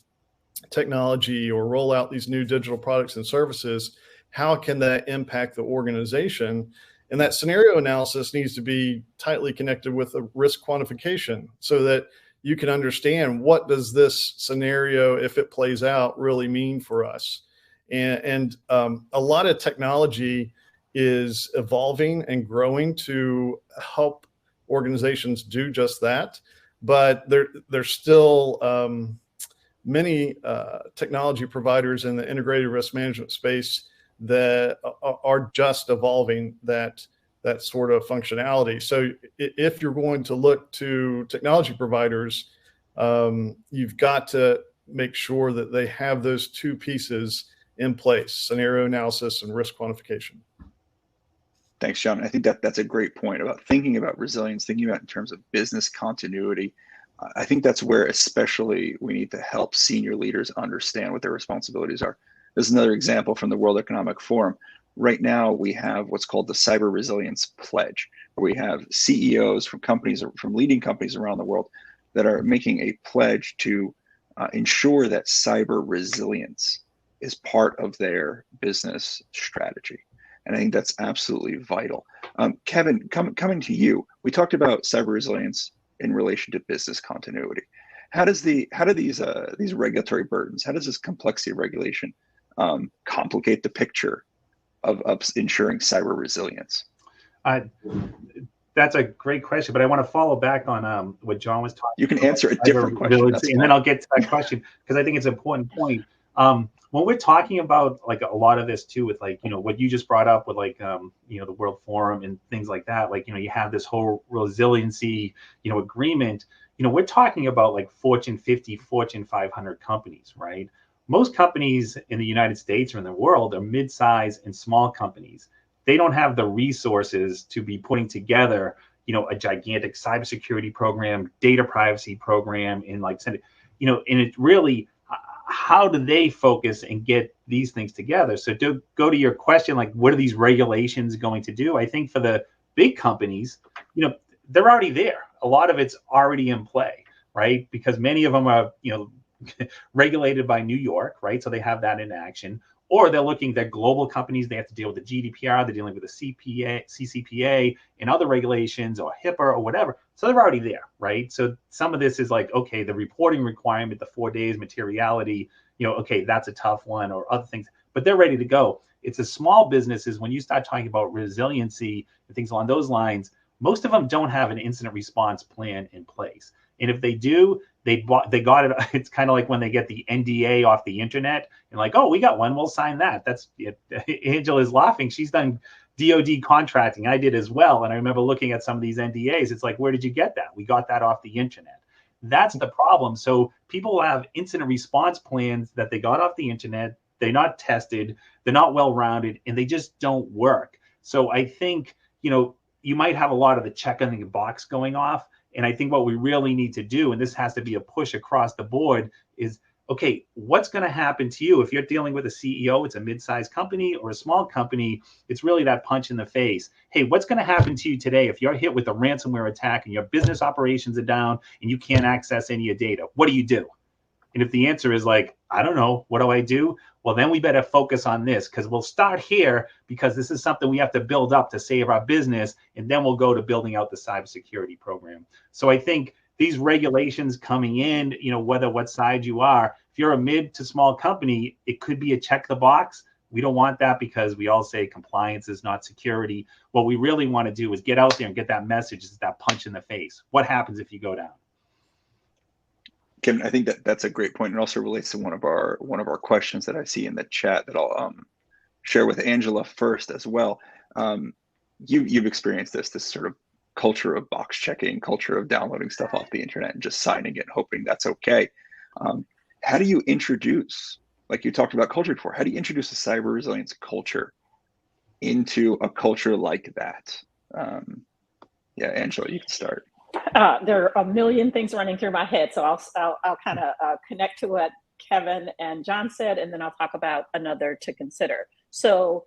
Speaker 5: technology or roll out these new digital products and services. How can that impact the organization? And that scenario analysis needs to be tightly connected with a risk quantification, so that you can understand, what does this scenario, if it plays out, really mean for us? And a lot of technology is evolving and growing to help organizations do just that. But there's still many technology providers in the integrated risk management space that are just evolving that sort of functionality. So if you're going to look to technology providers, you've got to make sure that they have those two pieces in place: scenario analysis and risk quantification.
Speaker 2: Thanks, John. I think that's a great point about thinking about resilience, thinking about in terms of business continuity. I think that's where especially we need to help senior leaders understand what their responsibilities are. This is another example from the World Economic Forum. Right now, we have what's called the Cyber Resilience Pledge, where we have CEOs from companies, from leading companies around the world, that are making a pledge to ensure that cyber resilience is part of their business strategy. And I think that's absolutely vital. Kevin, coming to you, we talked about cyber resilience in relation to business continuity. How do these regulatory burdens, how does this complexity of regulation complicate the picture of ensuring cyber resilience?
Speaker 4: That's a great question, but I want to follow back on what John was talking about.
Speaker 2: You can answer a different question,
Speaker 4: and then I'll get to that question, because I think it's an important point. When we're talking about like a lot of this too, with like, what you just brought up with like, the World Forum and things like that, like, you have this whole resiliency, agreement, we're talking about like Fortune 50, Fortune 500 companies, right? Most companies in the United States or in the world are mid-size and small companies. They don't have the resources to be putting together, a gigantic cybersecurity program, data privacy program, and like, and it really, how do they focus and get these things together? So to go to your question, like, what are these regulations going to do? I think for the big companies, they're already there. A lot of it's already in play, right? Because many of them are, regulated by New York, right? So they have that in action. Or they're global companies. They have to deal with the GDPR. They're dealing with the CCPA and other regulations, or HIPAA or whatever. So they're already there, right? So some of this is like, okay, the reporting requirement, the 4 days materiality, okay, that's a tough one, or other things, but they're ready to go. It's the small businesses, when you start talking about resiliency and things along those lines, most of them don't have an incident response plan in place. And if they do, they got it. It's kind of like when they get the NDA off the internet and like, oh, we got one, we'll sign that. That's it. Angela is laughing. She's done DoD contracting. I did as well. And I remember looking at some of these NDAs. It's like, where did you get that? We got that off the internet. That's the problem. So people have incident response plans that they got off the internet. They're not tested. They're not well-rounded, and they just don't work. So I think, you might have a lot of the check on the box going off. And I think what we really need to do, and this has to be a push across the board, is, okay, what's going to happen to you if you're dealing with a CEO? It's a mid-sized company or a small company. It's really that punch in the face. Hey, what's going to happen to you today if you're hit with a ransomware attack and your business operations are down and you can't access any of your data? What do you do? And if the answer is like, I don't know. What do I do? Well, then we better focus on this, because we'll start here because this is something we have to build up to save our business. And then we'll go to building out the cybersecurity program. So I think these regulations coming in, whether what side you are, if you're a mid to small company, it could be a check the box. We don't want that, because we all say compliance is not security. What we really want to do is get out there and get that message, is that punch in the face. What happens if you go down?
Speaker 2: Kevin, I think that's a great point. It also relates to one of our questions that I see in the chat that I'll share with Angela first as well. You've experienced this sort of culture of box checking, culture of downloading stuff off the internet and just signing it, hoping that's okay. How do you introduce, like you talked about culture before, how do you introduce a cyber resilience culture into a culture like that? Yeah, Angela, you can start.
Speaker 3: There are a million things running through my head, so I'll kind of connect to what Kevin and John said, and then I'll talk about another to consider. So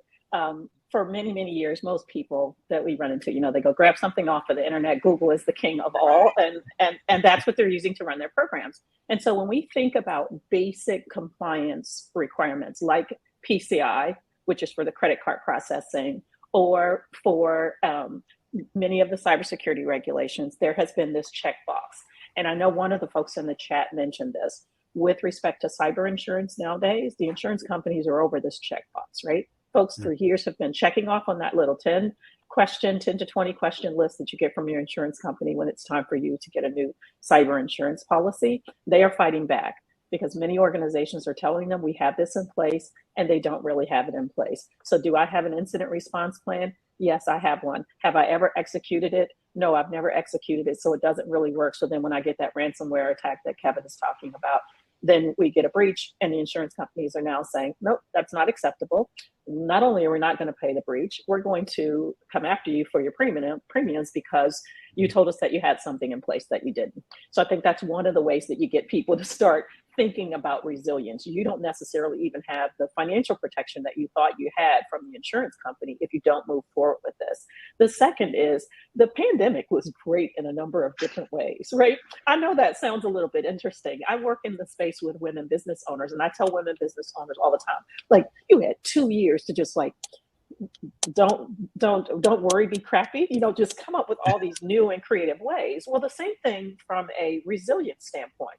Speaker 3: for many, many years, most people that we run into, they go grab something off of the internet. Google is the king of all, and that's what they're using to run their programs. And so when we think about basic compliance requirements like PCI, which is for the credit card processing, or for many of the cybersecurity regulations, there has been this checkbox. And I know one of the folks in the chat mentioned this. With respect to cyber insurance nowadays, the insurance companies are over this checkbox, right? Folks for years have been checking off on that little 10 to 20 question list that you get from your insurance company when it's time for you to get a new cyber insurance policy. They are fighting back because many organizations are telling them we have this in place, and they don't really have it in place. So do I have an incident response plan? Yes, I have one. Have I ever executed it? No, I've never executed it, so it doesn't really work. So then when I get that ransomware attack that Kevin is talking about, then we get a breach, and the insurance companies are now saying, nope, that's not acceptable. Not only are we not going to pay the breach, we're going to come after you for your premiums because you told us that you had something in place that you didn't. So I think that's one of the ways that you get people to start thinking about resilience. You don't necessarily even have the financial protection that you thought you had from the insurance company if you don't move forward with this. The second is the pandemic was great in a number of different ways, right? I know that sounds a little bit interesting. I work in the space with women business owners, and I tell women business owners all the time, like, you had 2 years to just like, don't worry, be crappy, just come up with all these new and creative ways. Well, the same thing from a resilience standpoint.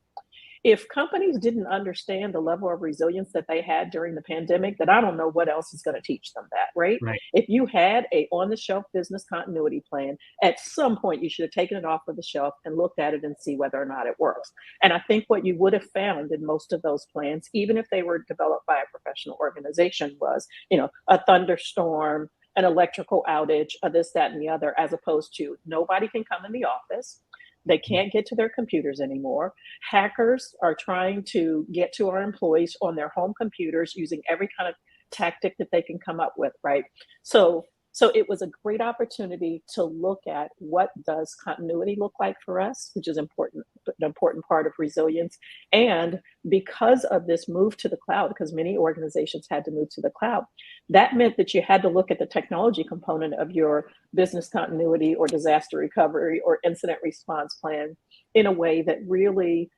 Speaker 3: If companies didn't understand the level of resilience that they had during the pandemic, then I don't know what else is going to teach them that, right? If you had a on-the-shelf business continuity plan, at some point you should have taken it off of the shelf and looked at it and see whether or not it works. And I think what you would have found in most of those plans, even if they were developed by a professional organization, was, a thunderstorm, an electrical outage, this, that, and the other, as opposed to nobody can come in the office. They can't get to their computers anymore. Hackers are trying to get to our employees on their home computers using every kind of tactic that they can come up with, right? So it was a great opportunity to look at what does continuity look like for us, which is an important part of resilience. And because of this move to the cloud, because many organizations had to move to the cloud, that meant that you had to look at the technology component of your business continuity or disaster recovery or incident response plan in a way that really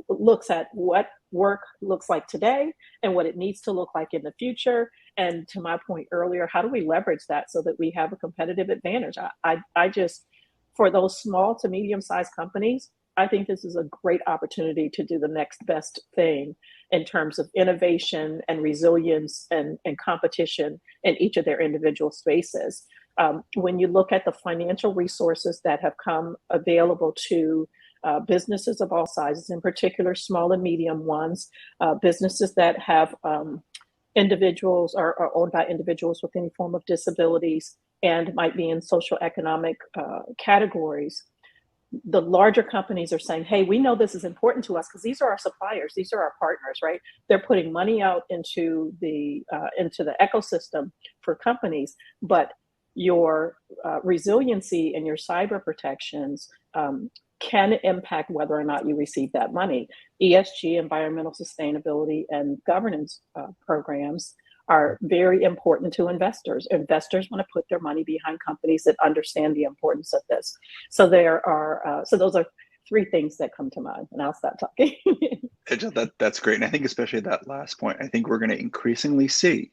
Speaker 3: looks at what work looks like today and what it needs to look like in the future. And to my point earlier, how do we leverage that so that we have a competitive advantage? I just, for those small to medium-sized companies, I think this is a great opportunity to do the next best thing in terms of innovation and resilience and competition in each of their individual spaces. When you look at the financial resources that have come available to businesses of all sizes, in particular small and medium ones, businesses that have individuals are owned by individuals with any form of disabilities and might be in social economic categories. The larger companies are saying, hey, we know this is important to us because these are our suppliers, these are our partners, right? They're putting money out into the ecosystem for companies, but your resiliency and your cyber protections can impact whether or not you receive that money. ESG, environmental sustainability, and governance programs are very important to investors. Investors want to put their money behind companies that understand the importance of this. So those are three things that come to mind, and I'll stop talking.
Speaker 2: That's great. And I think especially that last point, I think we're going to increasingly see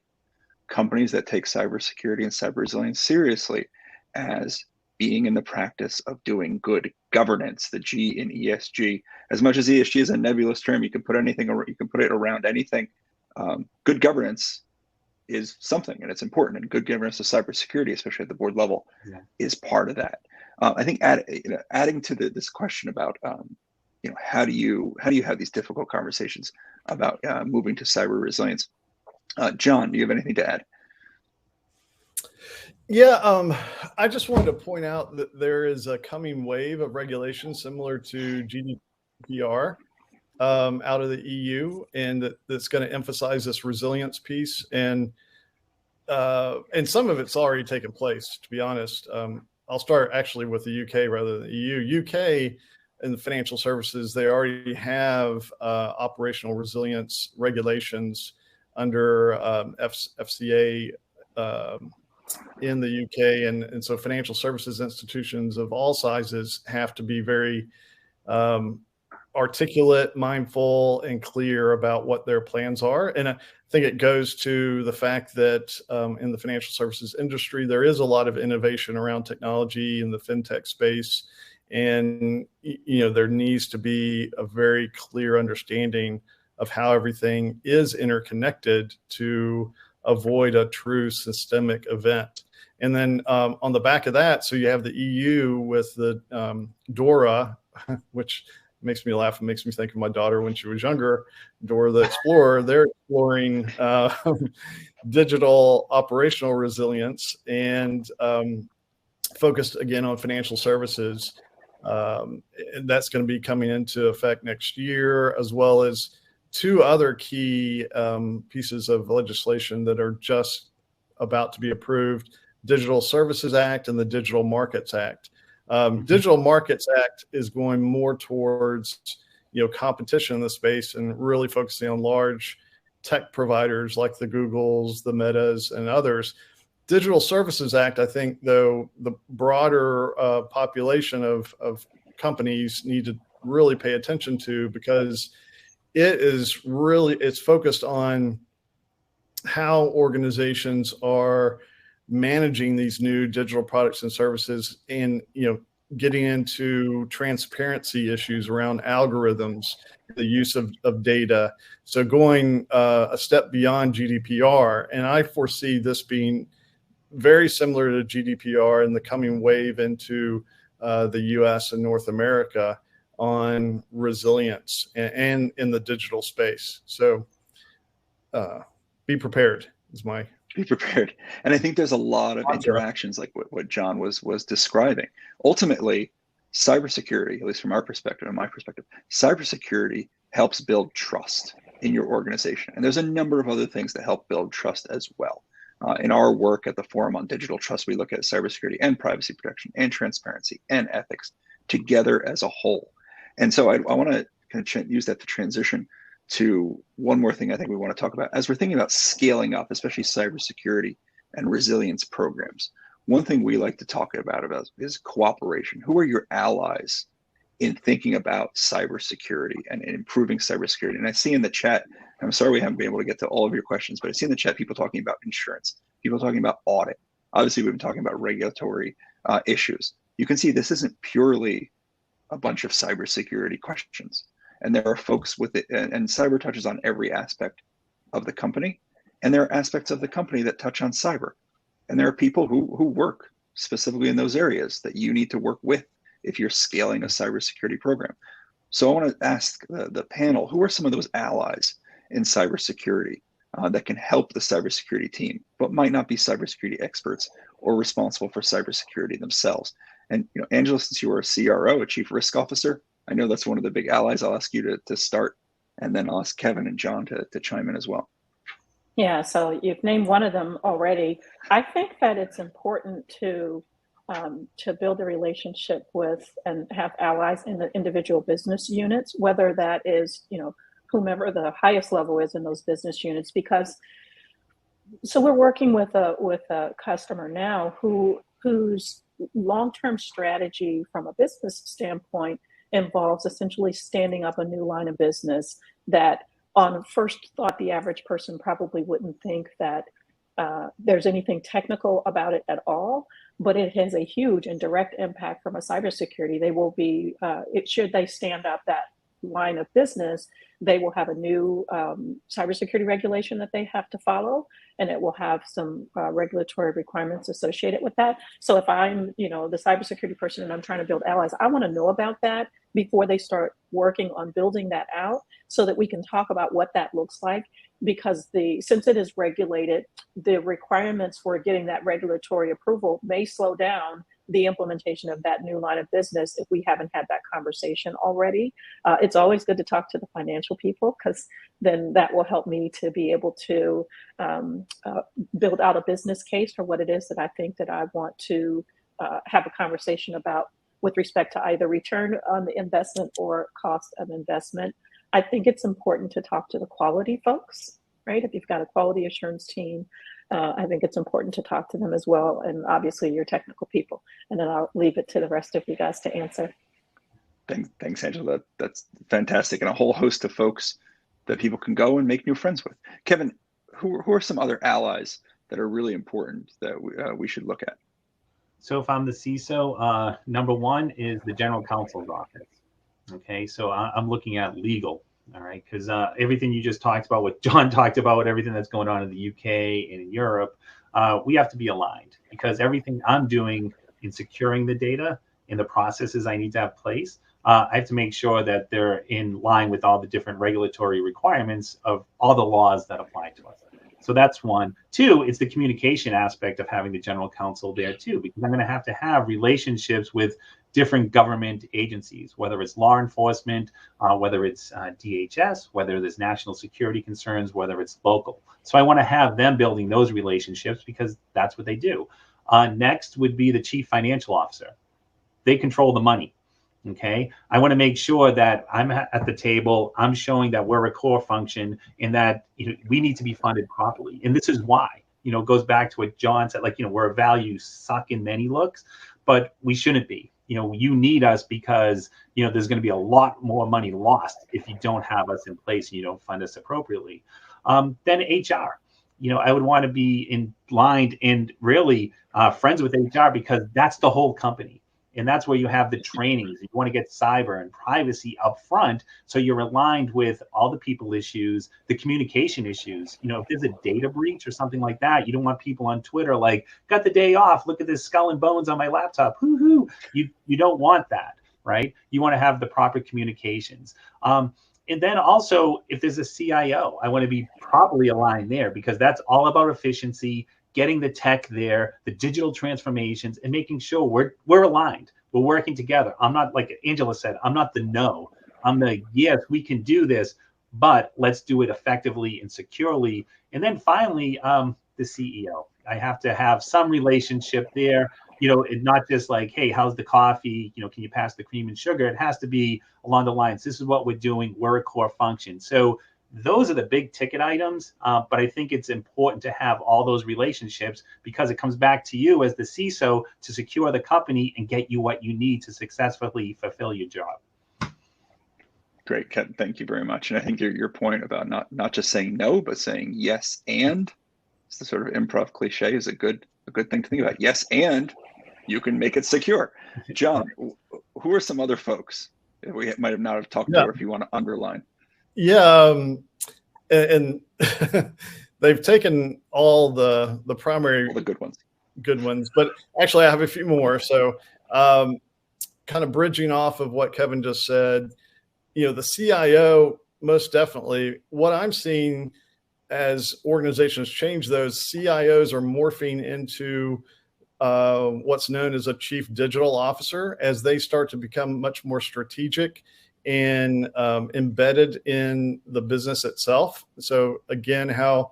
Speaker 2: companies that take cybersecurity and cyber resilience seriously as being in the practice of doing good governance, the G in ESG. As much as ESG is a nebulous term, you can put it around anything. Good governance is something, and it's important. And good governance of cybersecurity, especially at the board level, is part of that. I think adding to this question about how do you have these difficult conversations about moving to cyber resilience? John, do you have anything to add?
Speaker 5: Yeah, I just wanted to point out that there is a coming wave of regulation similar to GDPR out of the EU, and that's going to emphasize this resilience piece. And some of it's already taken place, to be honest. I'll start actually with the UK rather than the EU. UK in the financial services, they already have operational resilience regulations under FCA in the UK. And so financial services institutions of all sizes have to be very articulate, mindful, and clear about what their plans are. And I think it goes to the fact that in the financial services industry, there is a lot of innovation around technology in the fintech space. And, there needs to be a very clear understanding of how everything is interconnected to avoid a true systemic event. And then on the back of that, so you have the EU with the DORA, which makes me laugh and makes me think of my daughter when she was younger, Dora the Explorer. They're exploring digital operational resilience and focused again on financial services. And that's going to be coming into effect next year, as well as two other key pieces of legislation that are just about to be approved: Digital Services Act and the Digital Markets Act. Digital Markets Act is going more towards competition in the space and really focusing on large tech providers like the Googles, the Metas, and others. Digital Services Act, I think, though, the broader population of companies need to really pay attention to, because it's focused on how organizations are managing these new digital products and services, and getting into transparency issues around algorithms, the use of data. So going a step beyond GDPR, and I foresee this being very similar to GDPR in the coming wave into the US and North America on resilience and in the digital space. So be prepared is my...
Speaker 2: Be prepared. And I think there's a lot of interactions like what John was describing. Ultimately, cybersecurity, at least from our perspective and my perspective, cybersecurity helps build trust in your organization. And there's a number of other things that help build trust as well. In our work at the Forum on Digital Trust, we look at cybersecurity and privacy protection and transparency and ethics together as a whole. And so I want to kind of use that to transition to one more thing I think we want to talk about as we're thinking about scaling up, especially cybersecurity and resilience programs. One thing we like to talk about is cooperation. Who are your allies in thinking about cybersecurity and improving cybersecurity? And I see in the chat, I'm sorry we haven't been able to get to all of your questions, but I see in the chat people talking about insurance, people talking about audit. Obviously, we've been talking about regulatory issues. You can see this isn't purely a bunch of cybersecurity questions. And there are folks with it, and cyber touches on every aspect of the company. And there are aspects of the company that touch on cyber. And there are people who work specifically in those areas that you need to work with if you're scaling a cybersecurity program. So I want to ask the panel, who are some of those allies in cybersecurity that can help the cybersecurity team, but might not be cybersecurity experts or responsible for cybersecurity themselves? And Angela, since you are a CRO, a Chief Risk Officer, I know that's one of the big allies. I'll ask you to start, and then I'll ask Kevin and John to chime in as well.
Speaker 3: Yeah, so you've named one of them already. I think that it's important to build a relationship with and have allies in the individual business units, whether that is, whomever the highest level is in those business units, because so we're working with a customer now whose long-term strategy from a business standpoint involves essentially standing up a new line of business that on first thought, the average person probably wouldn't think that there's anything technical about it at all, but it has a huge and direct impact from a cybersecurity. They will be, should they stand up that line of business, they will have a new cybersecurity regulation that they have to follow, and it will have some regulatory requirements associated with that. So if I'm, the cybersecurity person and I'm trying to build allies, I want to know about that before they start working on building that out, so that we can talk about what that looks like. Because since it is regulated, the requirements for getting that regulatory approval may slow down the implementation of that new line of business if we haven't had that conversation already. It's always good to talk to the financial people, because then that will help me to be able to build out a business case for what it is that I think that I want to have a conversation about with respect to either return on the investment or cost of investment. I think it's important to talk to the quality folks, right? If you've got a quality assurance team, I think it's important to talk to them as well, and obviously your technical people. And then I'll leave it to the rest of you guys to answer.
Speaker 2: Thanks, Angela. That's fantastic, and a whole host of folks that people can go and make new friends with. Kevin, who are some other allies that are really important that we should look at?
Speaker 4: So if I'm the CISO, number one is the general counsel's office. Okay, so I'm looking at legal, all right, because everything you just talked about, what John talked about, everything that's going on in the UK and in Europe, we have to be aligned, because everything I'm doing in securing the data and the processes I need to have place, I have to make sure that they're in line with all the different regulatory requirements of all the laws that apply to us. So that's one. Two, it's the communication aspect of having the general counsel there too, because I'm going to have relationships with different government agencies, whether it's law enforcement, whether it's DHS, whether there's national security concerns, whether it's local. So I want to have them building those relationships, because that's what they do. Next would be the chief financial officer. They control the money. Okay, I want to make sure that I'm at the table, I'm showing that we're a core function, and that we need to be funded properly. And this is why, it goes back to what John said, we're a value suck in many looks, but we shouldn't be. You need us, because there's going to be a lot more money lost if you don't have us in place and you don't fund us appropriately. Then HR. I would want to be in line and really friends with HR, because that's the whole company. And that's where you have the trainings. You want to get cyber and privacy up front, so you're aligned with all the people issues, the communication issues. If there's a data breach or something like that, you don't want people on Twitter like, got the day off, look at this skull and bones on my laptop, hoo-hoo. You don't want that, right? You want to have the proper communications. And then also, if there's a CIO, I want to be properly aligned there, because that's all about efficiency, getting the tech there, the digital transformations, and making sure we're aligned. We're working together. I'm not, like Angela said, I'm not the no. I'm the yes, we can do this, but let's do it effectively and securely. And then finally, the CEO. I have to have some relationship there, and not just like, hey, how's the coffee? Can you pass the cream and sugar? It has to be along the lines, this is what we're doing. We're a core function. So those are the big ticket items, but I think it's important to have all those relationships, because it comes back to you as the CISO to secure the company and get you what you need to successfully fulfill your job.
Speaker 2: Great, Kevin. Thank you very much. And I think your point about not just saying no, but saying yes, and it's the sort of improv cliche, is a good thing to think about. Yes, and you can make it secure. John, who are some other folks that we might have not have talked to, or if you want to underline?
Speaker 5: Yeah, and they've taken all the primary,
Speaker 2: all the good ones,
Speaker 5: but actually I have a few more. So kind of bridging off of what Kevin just said, the CIO, most definitely. What I'm seeing as organizations change, those CIOs are morphing into what's known as a chief digital officer, as they start to become much more strategic and embedded in the business itself. So again, how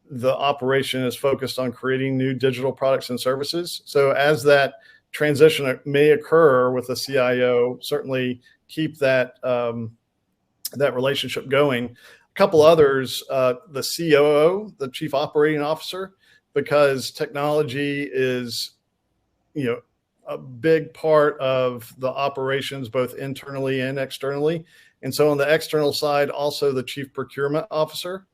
Speaker 5: the operation is focused on creating new digital products and services. So as that transition may occur with the CIO, certainly keep that that relationship going. A couple others, the COO, the Chief Operating Officer, because technology is, a big part of the operations, both internally and externally. And so on the external side, also the chief procurement officer,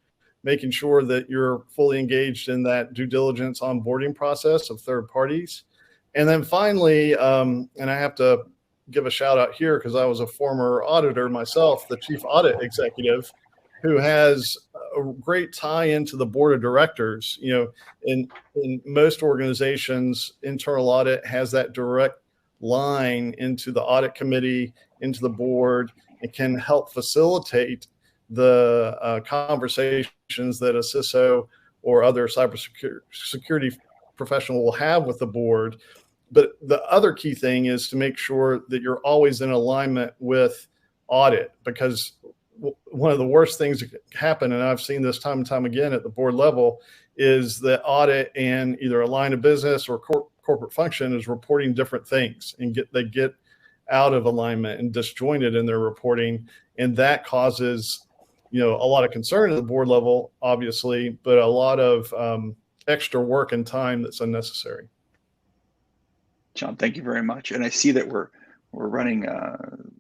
Speaker 5: making sure that you're fully engaged in that due diligence onboarding process of third parties. And then finally, and I have to give a shout out here because I was a former auditor myself, the chief audit executive, who has a great tie into the board of directors. In most organizations, internal audit has that direct line into the audit committee, into the board. It can help facilitate the conversations that a CISO or other cybersecurity professional will have with the board. But the other key thing is to make sure that you're always in alignment with audit, because one of the worst things that can happen, and I've seen this time and time again at the board level, is that audit and either a line of business or corporate function is reporting different things, and they get out of alignment and disjointed in their reporting. And that causes, a lot of concern at the board level, obviously, but a lot of extra work and time that's unnecessary.
Speaker 2: John, thank you very much. And I see that we're running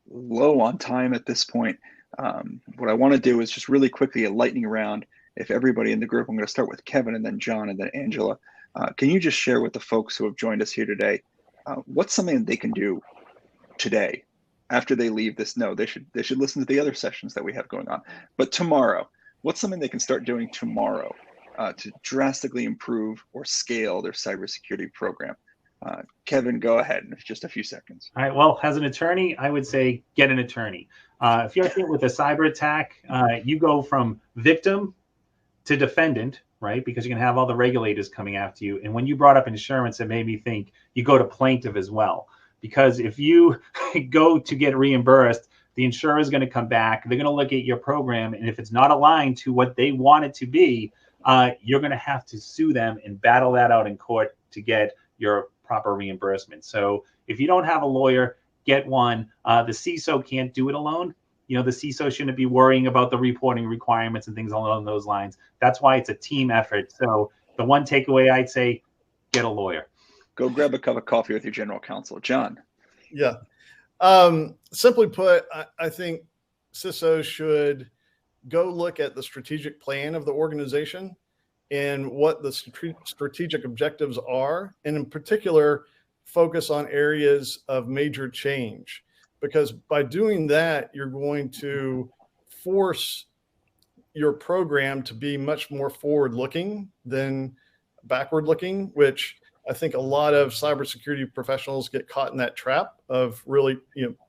Speaker 2: low on time at this point. What I want to do is just really quickly a lightning round. If everybody in the group, I'm going to start with Kevin and then John and then Angela. Can you just share with the folks who have joined us here today, what's something that they can do today after they leave this? No, they should listen to the other sessions that we have going on. But tomorrow, what's something they can start doing tomorrow to drastically improve or scale their cybersecurity program? Kevin, go ahead in just a few seconds.
Speaker 4: All right. Well, as an attorney, I would say get an attorney. If you're hit with a cyber attack, you go from victim to defendant, right? Because you're going to have all the regulators coming after you. And when you brought up insurance, it made me think you go to plaintiff as well. Because if you go to get reimbursed, the insurer is going to come back. They're going to look at your program. And if it's not aligned to what they want it to be, you're going to have to sue them and battle that out in court to get your proper reimbursement. So if you don't have a lawyer, get one. The CISO can't do it alone. The CISO shouldn't be worrying about the reporting requirements and things along those lines. That's why it's a team effort. So the one takeaway I'd say, get a lawyer.
Speaker 2: Go grab a cup of coffee with your general counsel. John.
Speaker 5: Yeah. Simply put, I think CISOs should go look at the strategic plan of the organization and what the strategic objectives are, and in particular, focus on areas of major change. Because by doing that, you're going to force your program to be much more forward-looking than backward-looking, which I think a lot of cybersecurity professionals get caught in that trap of really,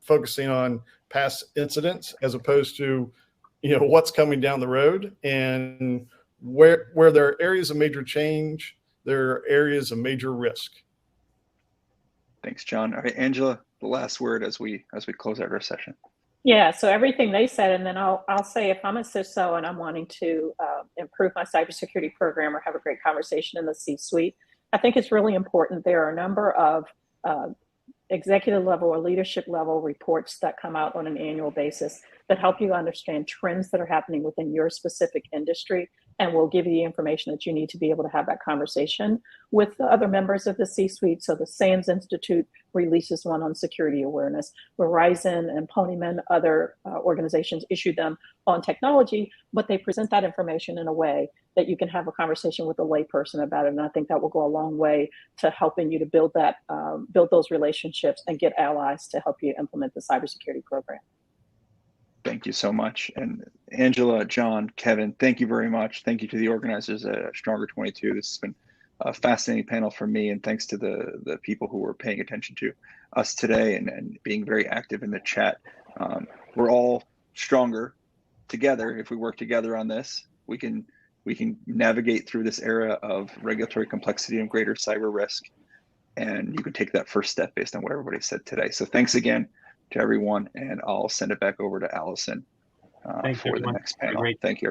Speaker 5: focusing on past incidents as opposed to, what's coming down the road. And where there are areas of major change, there are areas of major risk.
Speaker 2: Thanks, John. All right, Angela, the last word as we close out our session.
Speaker 3: Yeah, so everything they said, and then I'll say if I'm a CISO and I'm wanting to improve my cybersecurity program or have a great conversation in the C-suite, I think it's really important. There are a number of executive level or leadership level reports that come out on an annual basis that help you understand trends that are happening within your specific industry, and will give you the information that you need to be able to have that conversation with the other members of the C-suite. So the SANS Institute releases one on security awareness. Verizon and Ponyman, other organizations issue them on technology, but they present that information in a way that you can have a conversation with a layperson about it. And I think that will go a long way to helping you to build those relationships and get allies to help you implement the cybersecurity program.
Speaker 2: Thank you so much. And Angela, John, Kevin, thank you very much. Thank you to the organizers at Stronger 22. This has been a fascinating panel for me, and thanks to the people who were paying attention to us today and being very active in the chat. We're all stronger together. If we work together on this, we can navigate through this era of regulatory complexity and greater cyber risk. And you can take that first step based on what everybody said today. So thanks again to everyone, and I'll send it back over to Allison for the next panel. Thank you.